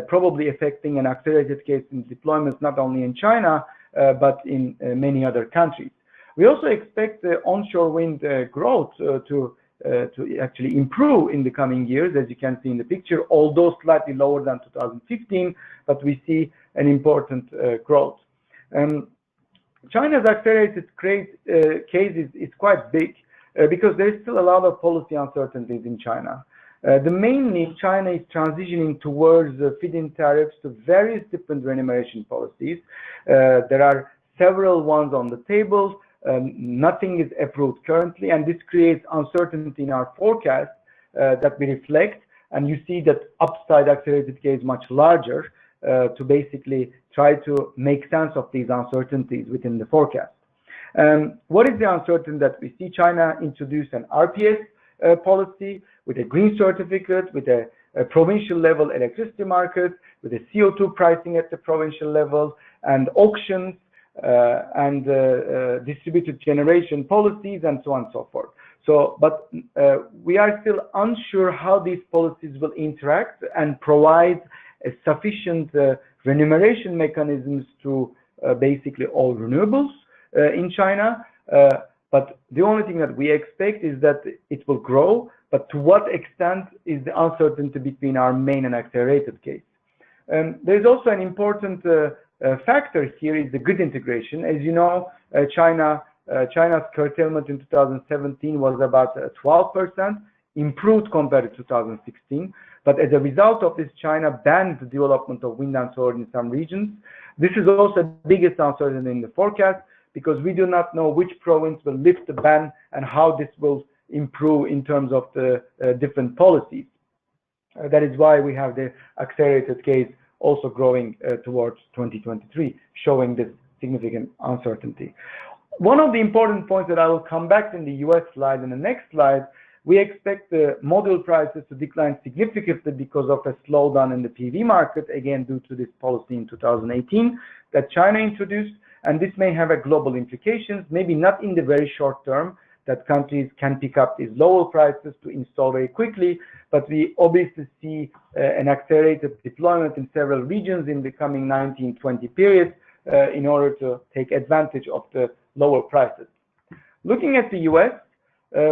probably affecting an accelerated case in deployments not only in China but in many other countries. We also expect the onshore wind growth to actually improve in the coming years, as you can see in the picture, although slightly lower than 2015, but we see an important growth. China's accelerated case is quite big because there is still a lot of policy uncertainties in China. Mainly, China is transitioning towards feed-in tariffs to various different remuneration policies. There are several ones on the table. Nothing is approved currently, and this creates uncertainty in our forecast that we reflect, and you see that upside accelerated case much larger to basically try to make sense of these uncertainties within the forecast. What is the uncertainty that we see? China introduce an RPS policy with a green certificate, with a provincial level electricity market, with a CO2 pricing at the provincial level, and auctions and distributed generation policies, and so on and so forth. But we are still unsure how these policies will interact and provide a sufficient remuneration mechanisms to basically all renewables in China. But the only thing that we expect is that it will grow, but to what extent is the uncertainty between our main and accelerated case. There's also an important factor here is the grid integration. As you know, China's curtailment in 2017 was about 12%, improved compared to 2016. But as a result of this, China banned the development of wind and solar in some regions. This is also the biggest uncertainty in the forecast, because we do not know which province will lift the ban and how this will improve in terms of the different policies. That is why we have the accelerated case also growing towards 2023, showing this significant uncertainty. One of the important points that I will come back in the US slide, in the next slide, we expect the module prices to decline significantly because of a slowdown in the PV market, again due to this policy in 2018 that China introduced, and this may have a global implications, maybe not in the very short term, that countries can pick up these lower prices to install very quickly, but we obviously see an accelerated deployment in several regions in the coming 19-20 period in order to take advantage of the lower prices. Looking at the US,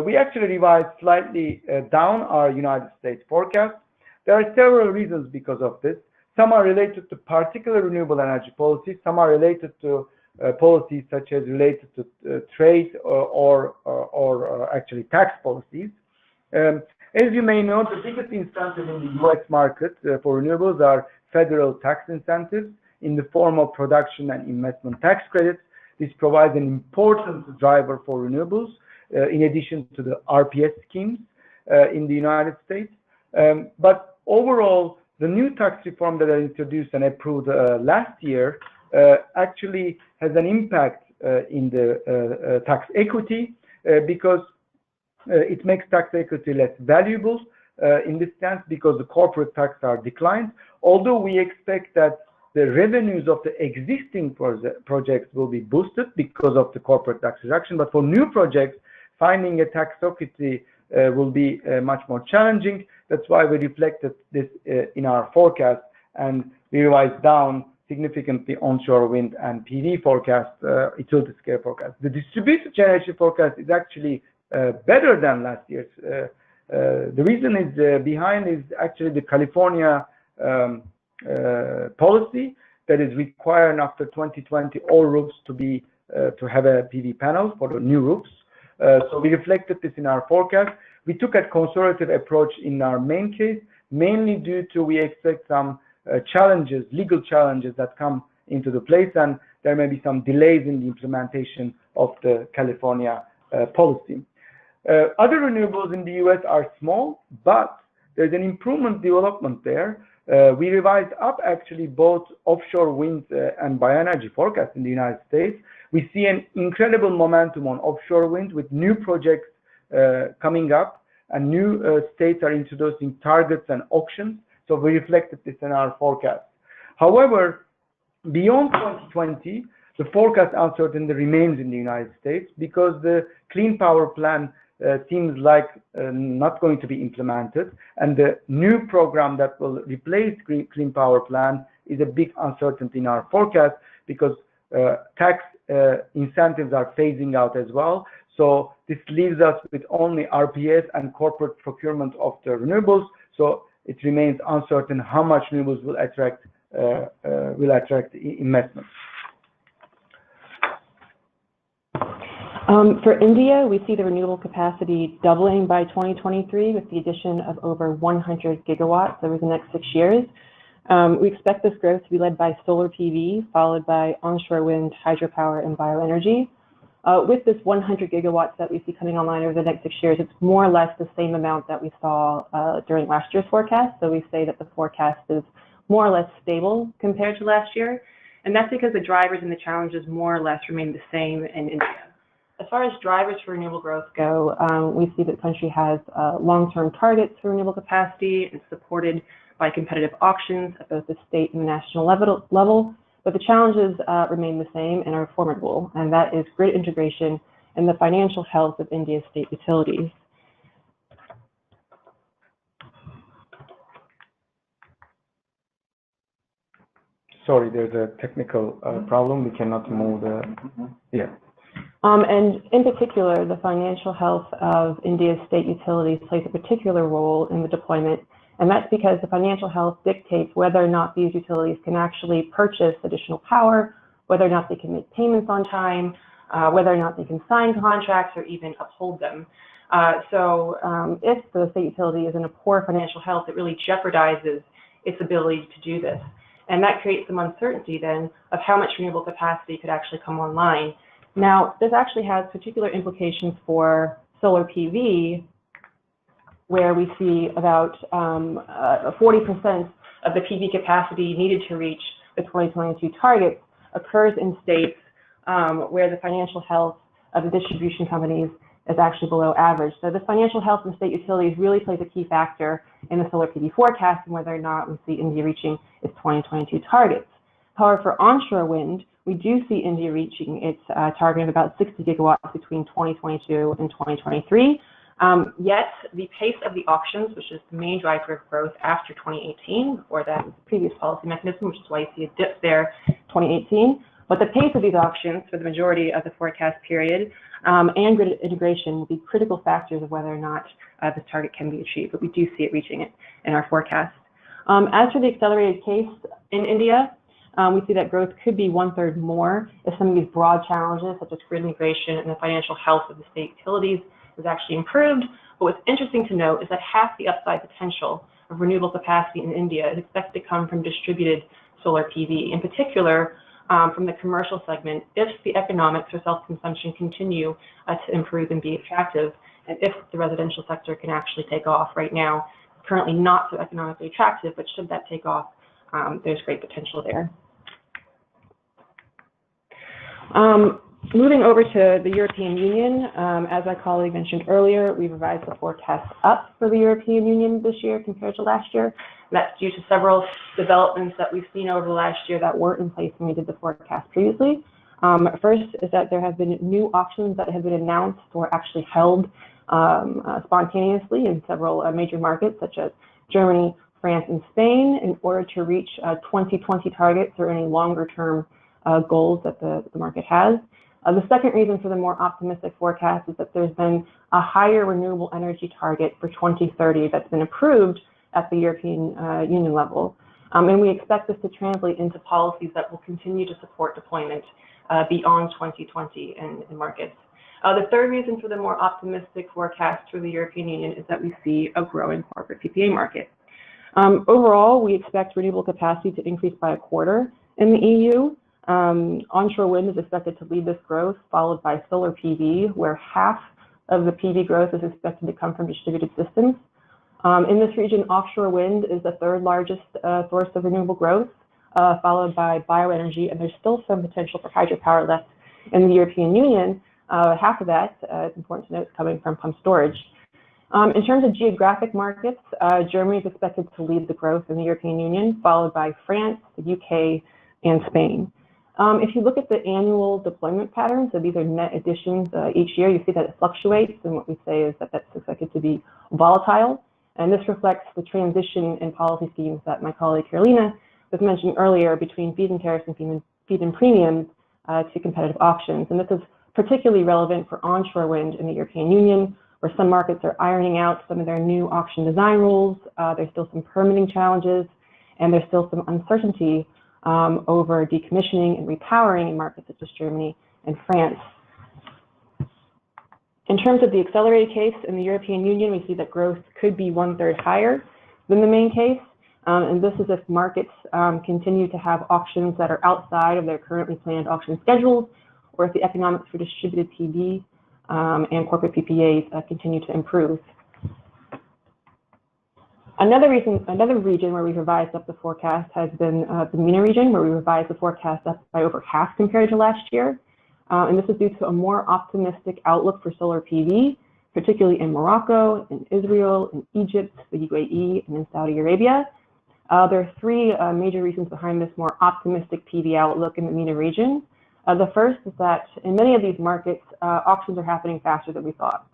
we actually revised slightly down our United States forecast. There are several reasons because of this. Some are related to particular renewable energy policies, some are related to policies such as related to trade or actually tax policies. As you may know, the biggest incentive in the US market for renewables are federal tax incentives in the form of production and investment tax credits. This provides an important driver for renewables, in addition to the RPS schemes in the United States. But overall, the new tax reform that I introduced and approved last year actually has an impact in the tax equity because it makes tax equity less valuable in this sense because the corporate tax are declined. Although we expect that the revenues of the existing projects will be boosted because of the corporate tax reduction, but for new projects, finding a tax equity will be much more challenging. That's why we reflected this in our forecast, and we revised down significantly onshore wind and PV forecast, utility scale forecast. The distributed generation forecast is actually better than last year's. The reason is behind is actually the California policy that is requiring after 2020 all roofs to be to have a PV panel for the new roofs. So we reflected this in our forecast. We took a conservative approach in our main case, mainly due to we expect some challenges, legal challenges that come into the place, and there may be some delays in the implementation of the California policy. Other renewables in the US are small, but there's an improvement development there. We revised up actually both offshore wind and bioenergy forecast in the United States. We see an incredible momentum on offshore wind with new projects coming up, and new states are introducing targets and auctions. So we reflected this in our forecast. However, beyond 2020, the forecast uncertainty remains in the United States because the Clean Power Plan seems like not going to be implemented, and the new program that will replace Clean Power Plan is a big uncertainty in our forecast because tax incentives are phasing out as well. So this leaves us with only RPS and corporate procurement of the renewables. So it remains uncertain how much renewables will attract investment. For India, we see the renewable capacity doubling by 2023 with the addition of over 100 gigawatts over the next 6 years. We expect this growth to be led by solar PV, followed by onshore wind, hydropower, and bioenergy. With this 100 gigawatts that we see coming online over the next 6 years, it's more or less the same amount that we saw during last year's forecast. So we say that the forecast is more or less stable compared to last year. And that's because the drivers and the challenges more or less remain the same in India. As far as drivers for renewable growth go, we see that the country has long-term targets for renewable capacity and supported by competitive auctions at both the state and the national level. But the challenges remain the same and are formidable, and that is grid integration and the financial health of India's state utilities. Sorry, there's a technical problem. We cannot move the, yeah. And in particular, the financial health of India's state utilities plays a particular role in the deployment. And that's because the financial health dictates whether or not these utilities can actually purchase additional power, whether or not they can make payments on time, whether or not they can sign contracts or even uphold them. So if the state utility is in a poor financial health, it really jeopardizes its ability to do this. And that creates some uncertainty then of how much renewable capacity could actually come online. Now, this actually has particular implications for solar PV, where we see about 40% of the PV capacity needed to reach the 2022 targets occurs in states where the financial health of the distribution companies is actually below average. So the financial health of state utilities really plays a key factor in the solar PV forecast and whether or not we see India reaching its 2022 targets. However, for onshore wind, we do see India reaching its target of about 60 gigawatts between 2022 and 2023. Yet the pace of the auctions, which is the main driver of growth after 2018, before that was the previous policy mechanism, which is why you see a dip there, 2018. But the pace of these auctions for the majority of the forecast period and grid integration will be critical factors of whether or not this target can be achieved. But we do see it reaching it in our forecast. As for the accelerated case in India, we see that growth could be 1/3 more if some of these broad challenges, such as grid integration and the financial health of the state utilities, has actually improved. But what's interesting to note is that half the upside potential of renewable capacity in India is expected to come from distributed solar PV, in particular from the commercial segment, if the economics for self-consumption continue to improve and be attractive, and if the residential sector can actually take off. Right now, currently not so economically attractive, but should that take off, there's great potential there. Moving over to the European Union, as my colleague mentioned earlier, we revised the forecast up for the European Union this year compared to last year. That's due to several developments that we've seen over the last year that weren't in place when we did the forecast previously. First is that there have been new auctions that have been announced or actually held spontaneously in several major markets such as Germany, France, and Spain in order to reach 2020 targets or any longer term goals that the market has. The second reason for the more optimistic forecast is that there's been a higher renewable energy target for 2030 that's been approved at the European Union level. And we expect this to translate into policies that will continue to support deployment beyond 2020 in markets. The third reason for the more optimistic forecast for the European Union is that we see a growing corporate PPA market. Overall, we expect renewable capacity to increase by 1/4 in the EU. Onshore wind is expected to lead this growth, followed by solar PV, where half of the PV growth is expected to come from distributed systems. In this region, offshore wind is the third largest source of renewable growth, followed by bioenergy, and there's still some potential for hydropower left in the European Union. Half of that, it's important to note, is coming from pumped storage. In terms of geographic markets, Germany is expected to lead the growth in the European Union, followed by France, the UK, and Spain. If you look at the annual deployment patterns, so these are net additions each year, you see that it fluctuates, and what we say is that that's expected to be volatile. And this reflects the transition in policy schemes that my colleague Carolina was mentioning earlier between feed-in tariffs and feed-in premiums to competitive auctions. And this is particularly relevant for onshore wind in the European Union, where some markets are ironing out some of their new auction design rules. There's still some permitting challenges, and there's still some uncertainty over decommissioning and repowering in markets such as Germany and France. In terms of the accelerated case in the European Union, we see that growth could be 1/3 higher than the main case. And this is if markets continue to have auctions that are outside of their currently planned auction schedules, or if the economics for distributed PV and corporate PPAs continue to improve. Another region where we've revised up the forecast has been the MENA region, where we revised the forecast up by over half compared to last year. And this is due to a more optimistic outlook for solar PV, particularly in Morocco, in Israel, in Egypt, the UAE, and in Saudi Arabia. There are three major reasons behind this more optimistic PV outlook in the MENA region. The first is that in many of these markets, auctions are happening faster than we thought.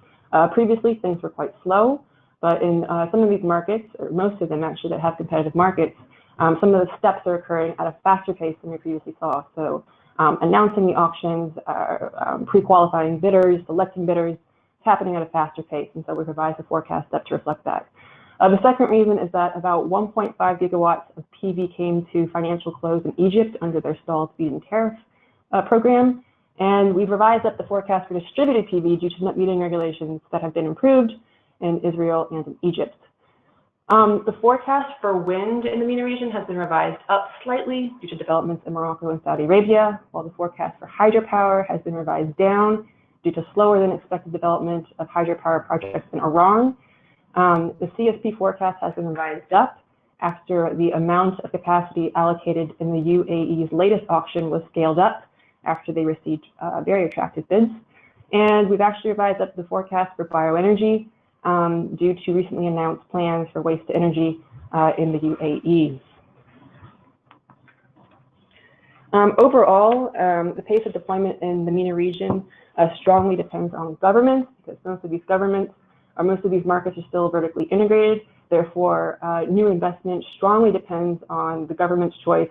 Previously, things were quite slow, but in some of these markets, or most of them actually that have competitive markets, some of the steps are occurring at a faster pace than we previously saw. So announcing the auctions, pre-qualifying bidders, selecting bidders, it's happening at a faster pace, and so we've revised the forecast up to reflect that. The second reason is that about 1.5 gigawatts of PV came to financial close in Egypt under their stalled feed-in tariff program, and we've revised up the forecast for distributed PV due to net metering regulations that have been improved in Israel and in Egypt. The forecast for wind in the MENA region has been revised up slightly due to developments in Morocco and Saudi Arabia, while the forecast for hydropower has been revised down due to slower than expected development of hydropower projects in Iran. The CSP forecast has been revised up after the amount of capacity allocated in the UAE's latest auction was scaled up after they received very attractive bids. And we've actually revised up the forecast for bioenergy due to recently announced plans for waste to energy in the UAE. Overall, the pace of deployment in the MENA region strongly depends on governments, because most of these markets are still vertically integrated. Therefore, new investment strongly depends on the government's choice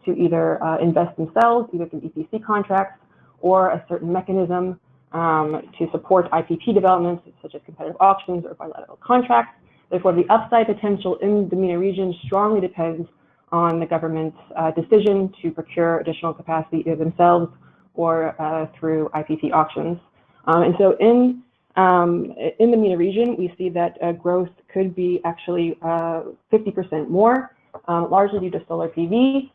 to either invest themselves, either through EPC contracts or a certain mechanism to support IPP developments, such as competitive auctions or bilateral contracts. Therefore, the upside potential in the MENA region strongly depends on the government's decision to procure additional capacity either themselves or through IPP auctions. And so in In the MENA region, we see that growth could be actually 50% more, largely due to solar PV,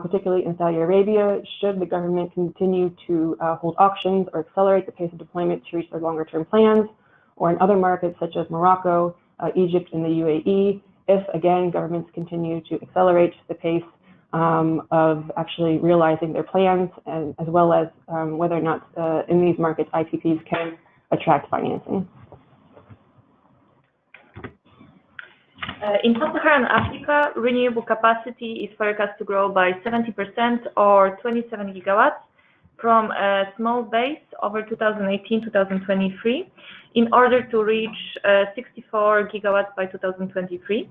particularly in Saudi Arabia, should the government continue to hold auctions or accelerate the pace of deployment to reach their longer-term plans, or in other markets such as Morocco, Egypt, and the UAE, if, again, governments continue to accelerate the pace of actually realizing their plans, and as well as whether or not in these markets IPPs can attract financing. In Sub-Saharan Africa, renewable capacity is forecast to grow by 70% or 27 gigawatts from a small base over 2018-2023 in order to reach 64 gigawatts by 2023.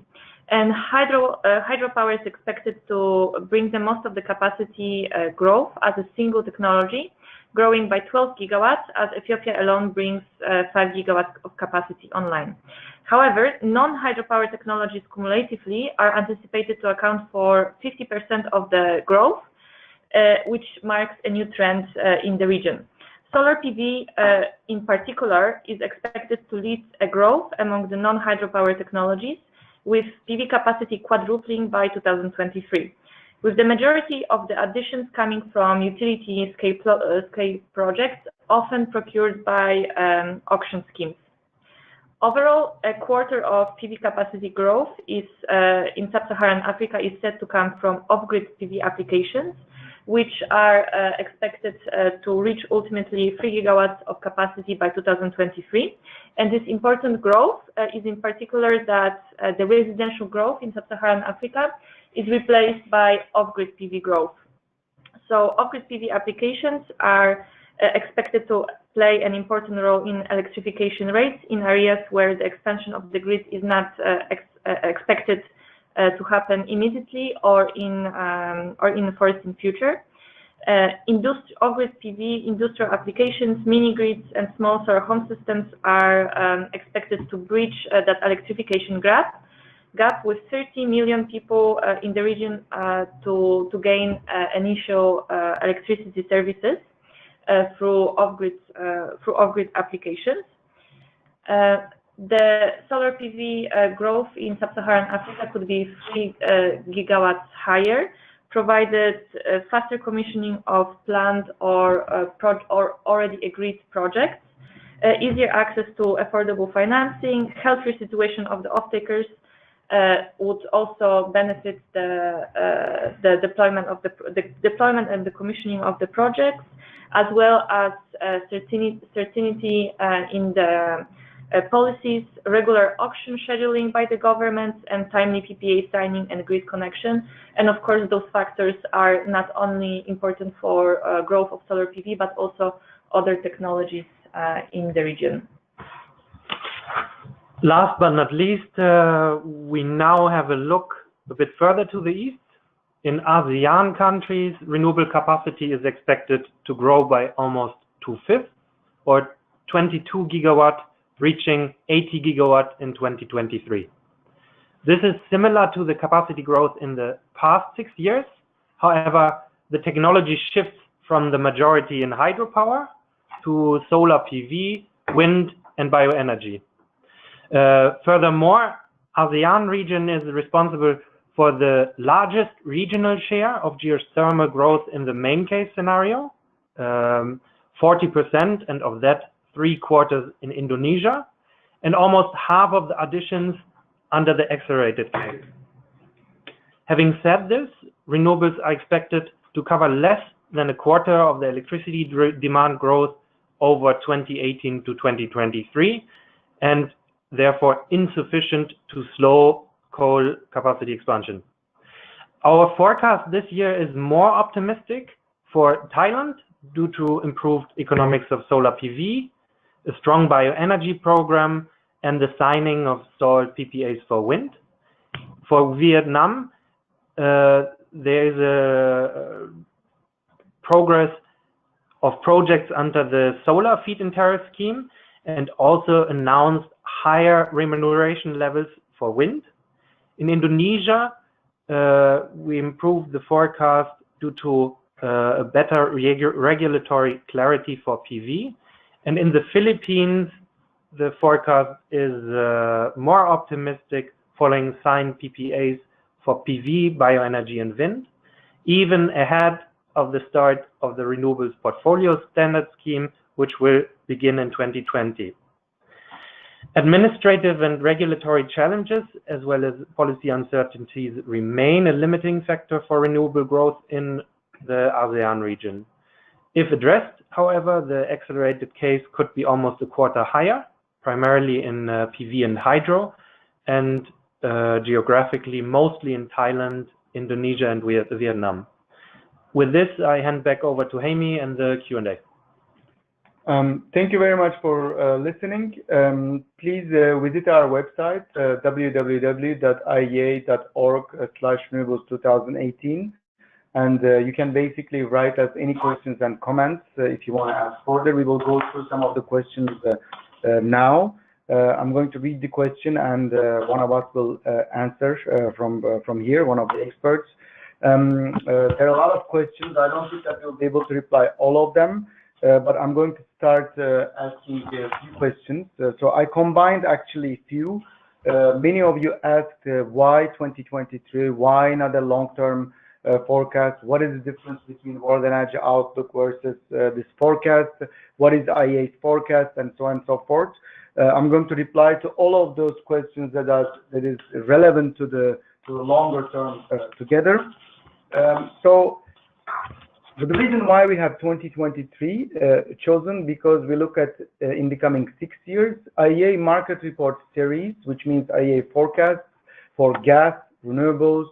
And hydropower is expected to bring the most of the capacity growth as a single technology, growing by 12 gigawatts, as Ethiopia alone brings 5 gigawatts of capacity online. However, non-hydropower technologies cumulatively are anticipated to account for 50% of the growth, which marks a new trend in the region. Solar PV, in particular, is expected to lead a growth among the non-hydropower technologies, with PV capacity quadrupling by 2023. With the majority of the additions coming from utility scale projects, often procured by auction schemes. Overall, a quarter of PV capacity growth is in Sub-Saharan Africa is set to come from off-grid PV applications, which are expected to reach ultimately 3 gigawatts of capacity by 2023. And this important growth is in particular that the residential growth in Sub-Saharan Africa is replaced by off-grid PV growth. So off-grid PV applications are expected to play an important role in electrification rates in areas where the expansion of the grid is not expected to happen immediately or in the foreseen future. Off-grid PV industrial applications, mini grids, and small solar home systems are expected to bridge that electrification gap with 30 million people in the region to gain initial electricity services through off-grid applications. The solar PV growth in Sub-Saharan Africa could be 3 gigawatts higher, provided faster commissioning of planned or already agreed projects, easier access to affordable financing, healthier situation of the off-takers would also benefit the deployment and the commissioning of the projects, as well as certainty in the policies, regular auction scheduling by the government, and timely PPA signing and grid connection. And of course, those factors are not only important for growth of solar PV, but also other technologies in the region. Last but not least, we now have a look a bit further to the east. In ASEAN countries, renewable capacity is expected to grow by almost 2/5, or 22 gigawatt, reaching 80 gigawatt in 2023. This is similar to the capacity growth in the past 6 years. However, the technology shifts from the majority in hydropower to solar PV, wind, and bioenergy. Furthermore, ASEAN region is responsible for the largest regional share of geothermal growth in the main case scenario, 40%, and of that 3/4 in Indonesia, and almost half of the additions under the accelerated case. Having said this, renewables are expected to cover less than 1/4 of the electricity demand growth over 2018 to 2023, and therefore insufficient to slow coal capacity expansion. Our forecast this year is more optimistic for Thailand due to improved economics of solar PV, a strong bioenergy program, and the signing of stalled PPAs for wind. For Vietnam, there is a progress of projects under the solar feed-in tariff scheme, and also announced higher remuneration levels for wind. In Indonesia, we improved the forecast due to a better regulatory clarity for PV. And in the Philippines, the forecast is more optimistic following signed PPAs for PV, bioenergy, and wind, even ahead of the start of the Renewables Portfolio Standard Scheme, which will begin in 2020. Administrative and regulatory challenges, as well as policy uncertainties, remain a limiting factor for renewable growth in the ASEAN region. If addressed, however, the accelerated case could be almost a quarter higher, primarily in PV and hydro, and geographically mostly in Thailand, Indonesia, and Vietnam. With this, I hand back over to Jaime and the Q&A. Thank you very much for listening. Please visit our website, www.iea.org/renewables2018, and you can basically write us any questions and comments if you want to ask further. We will go through some of the questions now. I'm going to read the question, and one of us will answer from here, one of the experts. There are a lot of questions. I don't think that we'll be able to reply all of them. But I'm going to start asking a few questions. So I combined actually a few. Many of you asked why 2023, why not a long-term forecast? What is the difference between World Energy Outlook versus this forecast? What is IEA's forecast, and so on and so forth? I'm going to reply to all of those questions that is relevant to the longer term together. So the reason why we have 2023 chosen, because we look at in the coming 6 years, IEA market report series, which means IEA forecasts for gas, renewables,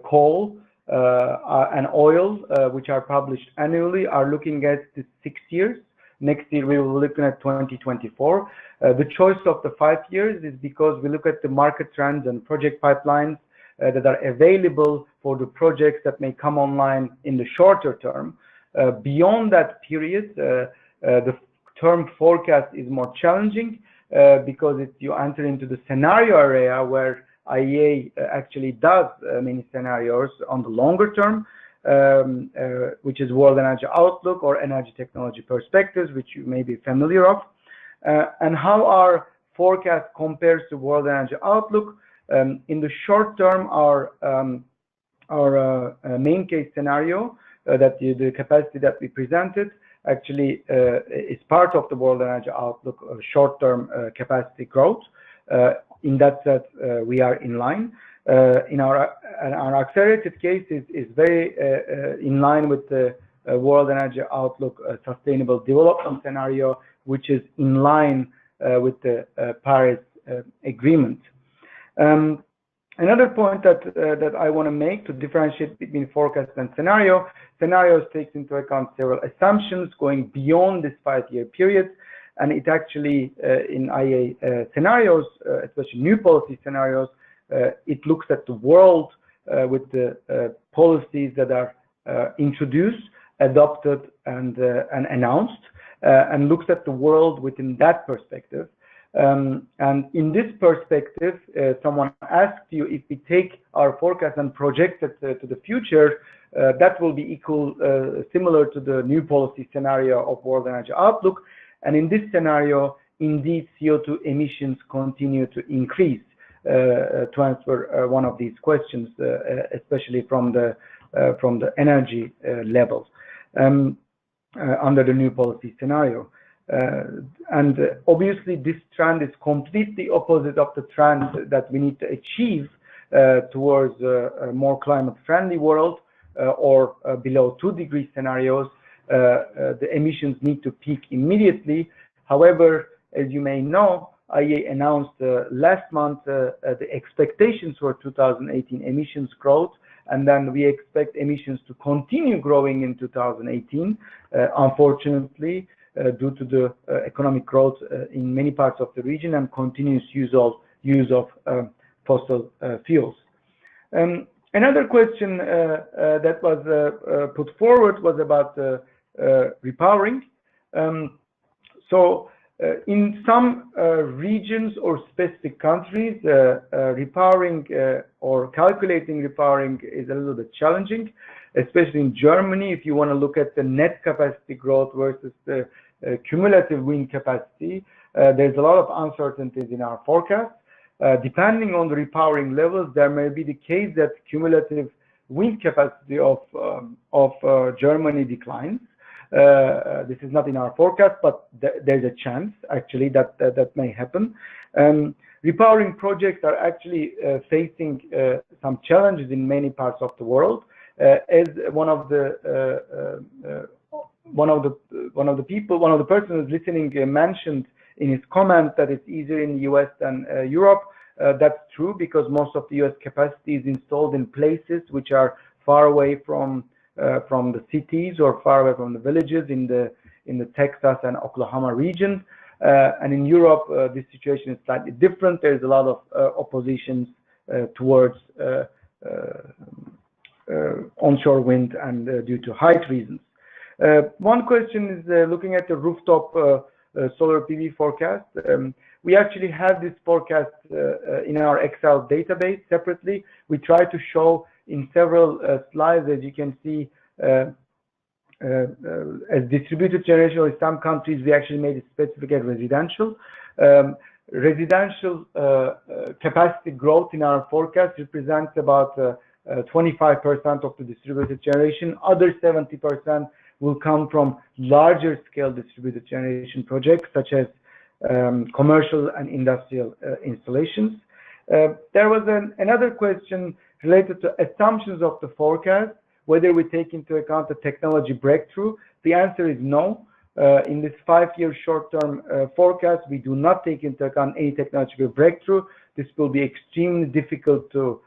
coal, and oil, which are published annually, are looking at the 6 years. Next year, we will be looking at 2024. The choice of the 5 years is because we look at the market trends and project pipelines that are available for the projects that may come online in the shorter term. Beyond that period, the term forecast is more challenging because you enter into the scenario area where IEA actually does many scenarios on the longer term, which is World Energy Outlook or Energy Technology Perspectives, which you may be familiar of. And how our forecast compares to World Energy Outlook. In the short term, our main case scenario, that the capacity that we presented actually is part of the World Energy Outlook short-term capacity growth. In that sense, we are in line. In our accelerated case is very in line with the World Energy Outlook sustainable development scenario, which is in line with the Paris Agreement. Another point that I want to make to differentiate between forecast and scenarios takes into account several assumptions going beyond this 5-year period, and it actually in IEA scenarios, especially new policy scenarios, it looks at the world with the policies that are introduced, adopted, and announced, and looks at the world within that perspective. And in this perspective, someone asked you, if we take our forecast and project it to the future, that will be similar to the new policy scenario of World Energy Outlook. And in this scenario, indeed, CO2 emissions continue to increase. To answer one of these questions, especially from the energy levels under the new policy scenario. And obviously, this trend is completely opposite of the trend that we need to achieve towards a more climate-friendly world or below 2-degree scenarios. The emissions need to peak immediately. However, as you may know, IEA announced last month the expectations for 2018 emissions growth, and then we expect emissions to continue growing in 2018, unfortunately, due to the economic growth in many parts of the region and continuous use of fossil fuels. Another question that was put forward was about repowering. In some regions or specific countries, repowering or calculating repowering is a little bit challenging, especially in Germany. If you want to look at the net capacity growth versus the cumulative wind capacity, There's a lot of uncertainties in our forecast. Depending on the repowering levels, there may be the case that cumulative wind capacity of Germany declines. This is not in our forecast, but there's a chance actually that may happen. Repowering projects are actually facing some challenges in many parts of the world. As one of the person who's listening mentioned in his comment that it's easier in the US than Europe. That's true, because most of the US capacity is installed in places which are far away from the cities or far away from the villages in the Texas and Oklahoma region. And in Europe, this situation is slightly different. There's a lot of oppositions towards onshore wind and due to height reasons. One question is looking at the rooftop solar PV forecast. We actually have this forecast in our Excel database separately. We try to show in several slides, as you can see, as distributed generation, or in some countries we actually made it specific as residential. Residential capacity growth in our forecast represents about 25% of the distributed generation. Other 70% will come from larger scale distributed generation projects, such as commercial and industrial installations. There was another question related to assumptions of the forecast, whether we take into account the technology breakthrough. The answer is no. In this 5-year short-term forecast, we do not take into account any technological breakthrough. This will be extremely difficult to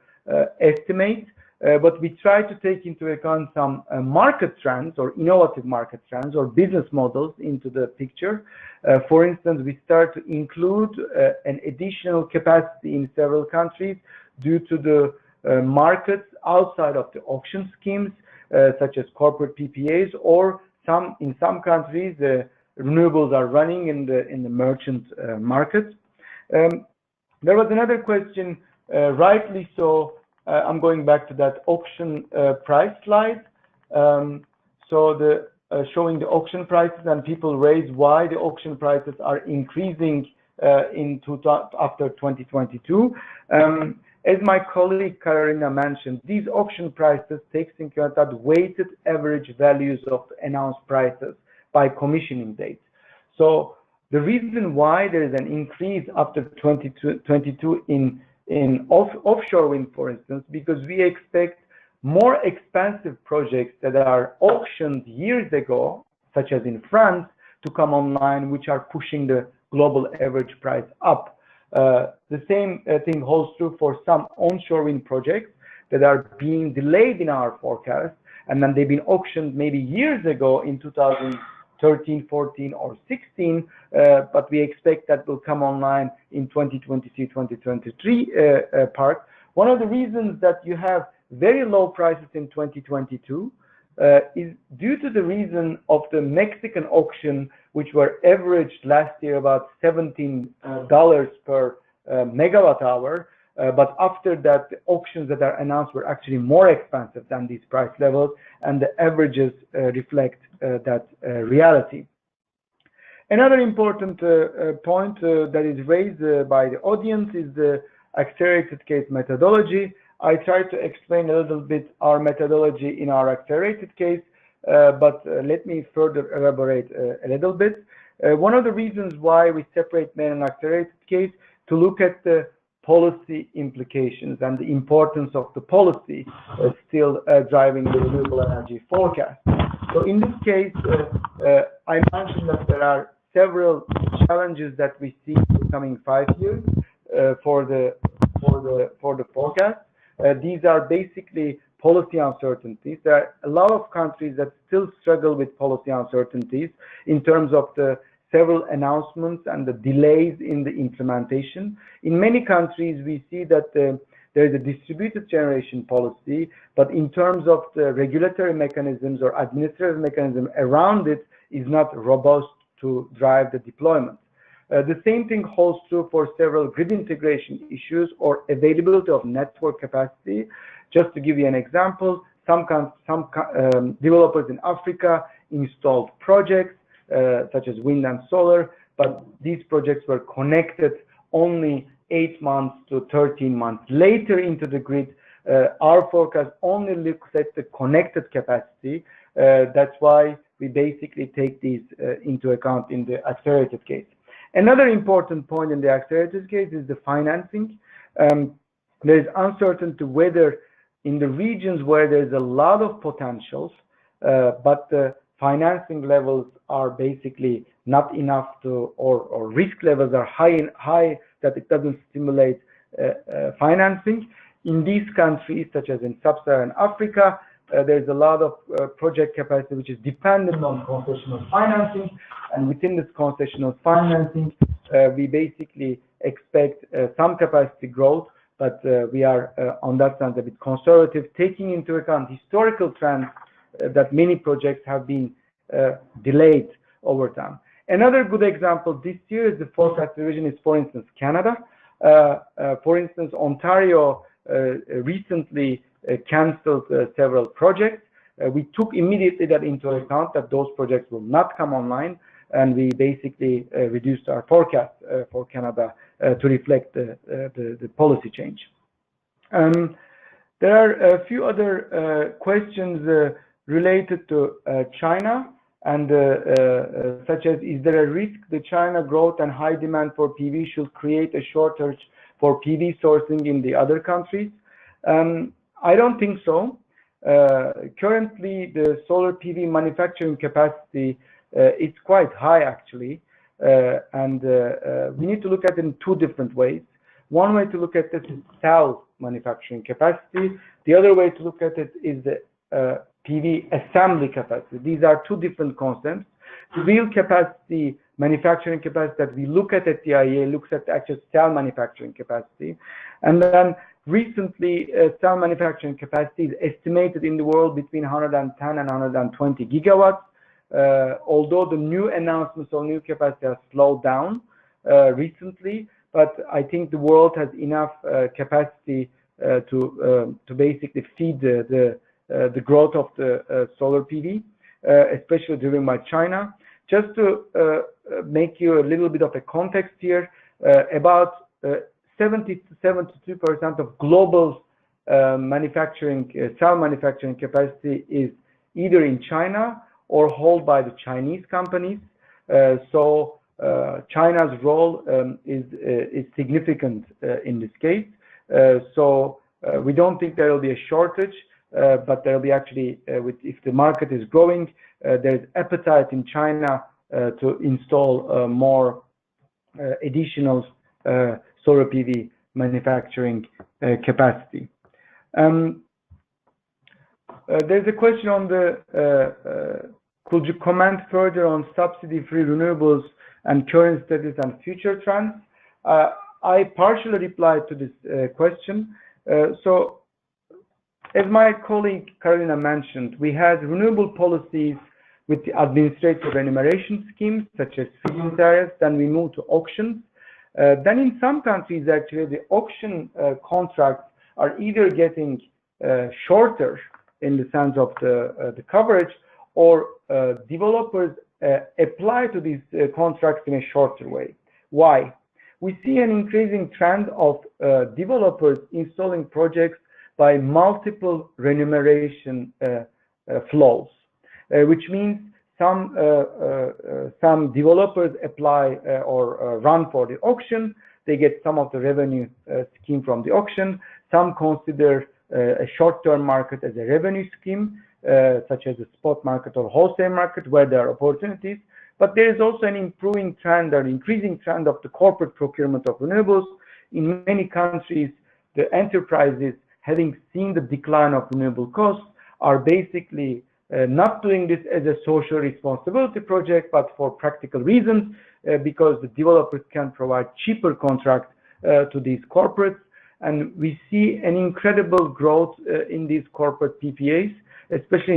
estimate, but we try to take into account some market trends or innovative market trends or business models into the picture. For instance, we start to include an additional capacity in several countries due to the markets outside of the auction schemes, such as corporate PPAs, or in some countries, renewables are running in the merchant market. There was another question, rightly so. I'm going back to that auction price slide. So showing the auction prices, and people raise why the auction prices are increasing after 2022. As my colleague Karina mentioned, these auction prices takes into account weighted average values of announced prices by commissioning date. So the reason why there is an increase after 2022 in offshore wind, for instance, because we expect more expensive projects that are auctioned years ago, such as in France, to come online, which are pushing the global average price up. The same thing holds true for some onshore wind projects that are being delayed in our forecast, and then they've been auctioned maybe years ago in 2013, 14, or 16, but we expect that will come online in 2022, 2023 part. One of the reasons that you have very low prices in 2022 is due to the reason of the Mexican auction, which were averaged last year about $17 per megawatt hour. But after that, the auctions that are announced were actually more expensive than these price levels, and the averages reflect that reality. Another important point that is raised by the audience is the accelerated case methodology. I tried to explain a little bit our methodology in our accelerated case, but let me further elaborate a little bit. One of the reasons why we separate MENA and accelerated case to look at the policy implications and the importance of the policy still driving the renewable energy forecast. So in this case, I mentioned that there are several challenges that we see in the coming 5 years for the forecast. These are basically policy uncertainties. There are a lot of countries that still struggle with policy uncertainties in terms of the several announcements and the delays in the implementation. In many countries, we see that there is a distributed generation policy, but in terms of the regulatory mechanisms or administrative mechanism around it is not robust to drive the deployment. The same thing holds true for several grid integration issues or availability of network capacity. Just to give you an example, some developers in Africa installed projects such as wind and solar, but these projects were connected only 8 months to 13 months later into the grid. Our forecast only looks at the connected capacity. That's why we basically take these into account in the accelerated case. Another important point in the accelerated case is the financing. There is uncertainty whether in the regions where there's a lot of potentials, but the financing levels are basically not enough to, or risk levels are high that it doesn't stimulate financing. In these countries, such as in Sub-Saharan Africa, there's a lot of project capacity which is dependent on concessional financing, and within this concessional financing, we basically expect some capacity growth, but we are on that sense a bit conservative, taking into account historical trends that many projects have been delayed over time. Another good example this year is the forecast revision is, for instance, Canada. For instance, Ontario recently cancelled several projects. We took immediately that into account that those projects will not come online, and we basically reduced our forecast for Canada to reflect the policy change. There are a few other questions related to China, and such as, is there a risk the China growth and high demand for PV should create a shortage for PV sourcing in the other countries? I don't think so. Currently, the solar PV manufacturing capacity is quite high, actually, and we need to look at it in two different ways. One way to look at this is cell manufacturing capacity. The other way to look at it is the PV assembly capacity. These are two different concepts. The real capacity, manufacturing capacity that we look at the IEA looks at the actual cell manufacturing capacity. And then recently, cell manufacturing capacity is estimated in the world between 110 and 120 gigawatts. Although the new announcements of new capacity have slowed down recently, but I think the world has enough capacity to basically feed the growth of the solar PV, especially driven by China. Just to make you a little bit of a context here, about 70 to 72% of global manufacturing, cell manufacturing capacity is either in China or held by the Chinese companies. So China's role is significant in this case. So we don't think there will be a shortage, but there will be actually, if the market is growing, there's appetite in China to install more additional solar PV manufacturing capacity. There's a question on the, could you comment further on subsidy-free renewables and current status and future trends? I partially replied to this question. So, as my colleague Carolina mentioned, we had renewable policies with the administrative remuneration schemes, such as feed-in tariffs, then we moved to auctions. Then in some countries, actually, the auction contracts are either getting shorter in the sense of the coverage, or developers apply to these contracts in a shorter way. Why? We see an increasing trend of developers installing projects by multiple remuneration flows, which means some developers apply or run for the auction. They get some of the revenue scheme from the auction. Some consider a short-term market as a revenue scheme, such as a spot market or wholesale market, where there are opportunities. But there is also an improving trend or increasing trend of the corporate procurement of renewables. In many countries, the enterprises, having seen the decline of renewable costs, are basically not doing this as a social responsibility project, but for practical reasons, because the developers can provide cheaper contracts to these corporates. And we see an incredible growth in these corporate PPAs, especially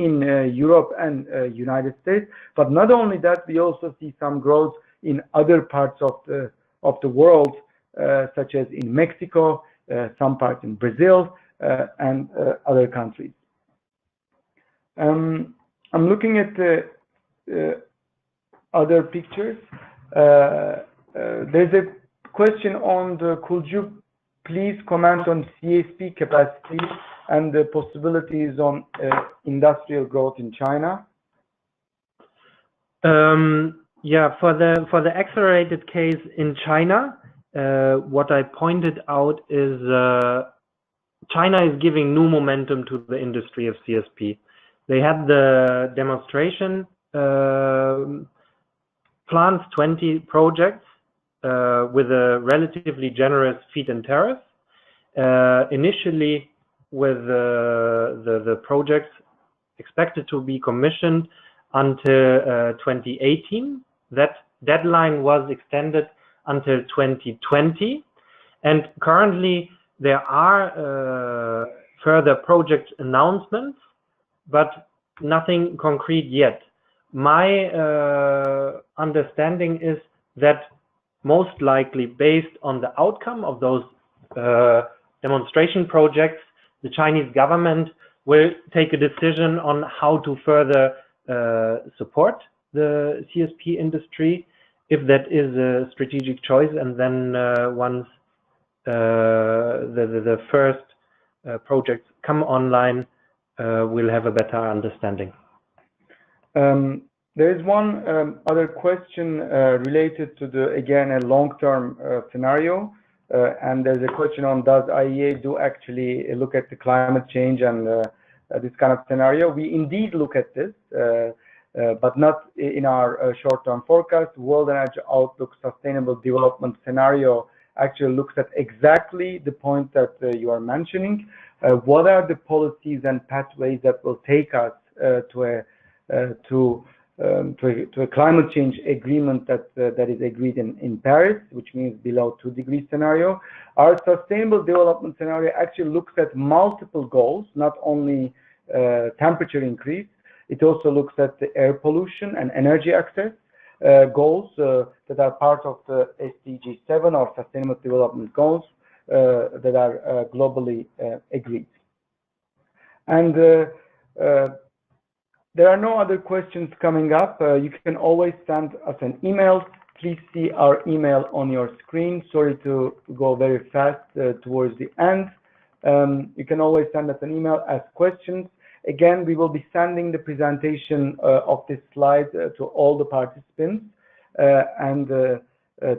in Europe and United States. But not only that, we also see some growth in other parts of the world, such as in Mexico, some parts in Brazil, and other countries. I'm looking at the other pictures. There's a question on could you please comment on CSP capacity and the possibilities on industrial growth in China? Yeah, for the accelerated case in China, what I pointed out is China is giving new momentum to the industry of CSP. They had the demonstration plants, 20 projects with a relatively generous feed-in tariff. Initially, with the projects expected to be commissioned until 2018. That deadline was extended until 2020. And currently, there are further project announcements, but nothing concrete yet. My understanding is that most likely, based on the outcome of those demonstration projects, the Chinese government will take a decision on how to further support the CSP industry, if that is a strategic choice, and then once the first projects come online, we'll have a better understanding. There is one other question related to again a long-term scenario, and there's a question on does IEA do actually look at the climate change and this kind of scenario. We indeed look at this, but not in our short-term forecast. World Energy Outlook Sustainable Development Scenario actually looks at exactly the point that you are mentioning. What are the policies and pathways that will take us to a climate change agreement that is agreed in Paris, which means below 2-degree scenario. Our sustainable development scenario actually looks at multiple goals, not only temperature increase. It also looks at the air pollution and energy access goals that are part of the SDG 7 or Sustainable Development Goals that are globally agreed. And there are no other questions coming up. You can always send us an email. Please see our email on your screen. Sorry to go very fast towards the end. You can always send us an email, ask questions. Again, we will be sending the presentation of this slide to all the participants.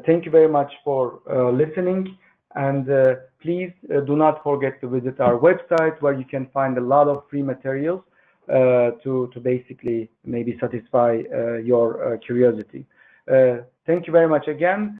Thank you very much for listening. And please do not forget to visit our website, where you can find a lot of free materials to basically maybe satisfy your curiosity. Thank you very much again.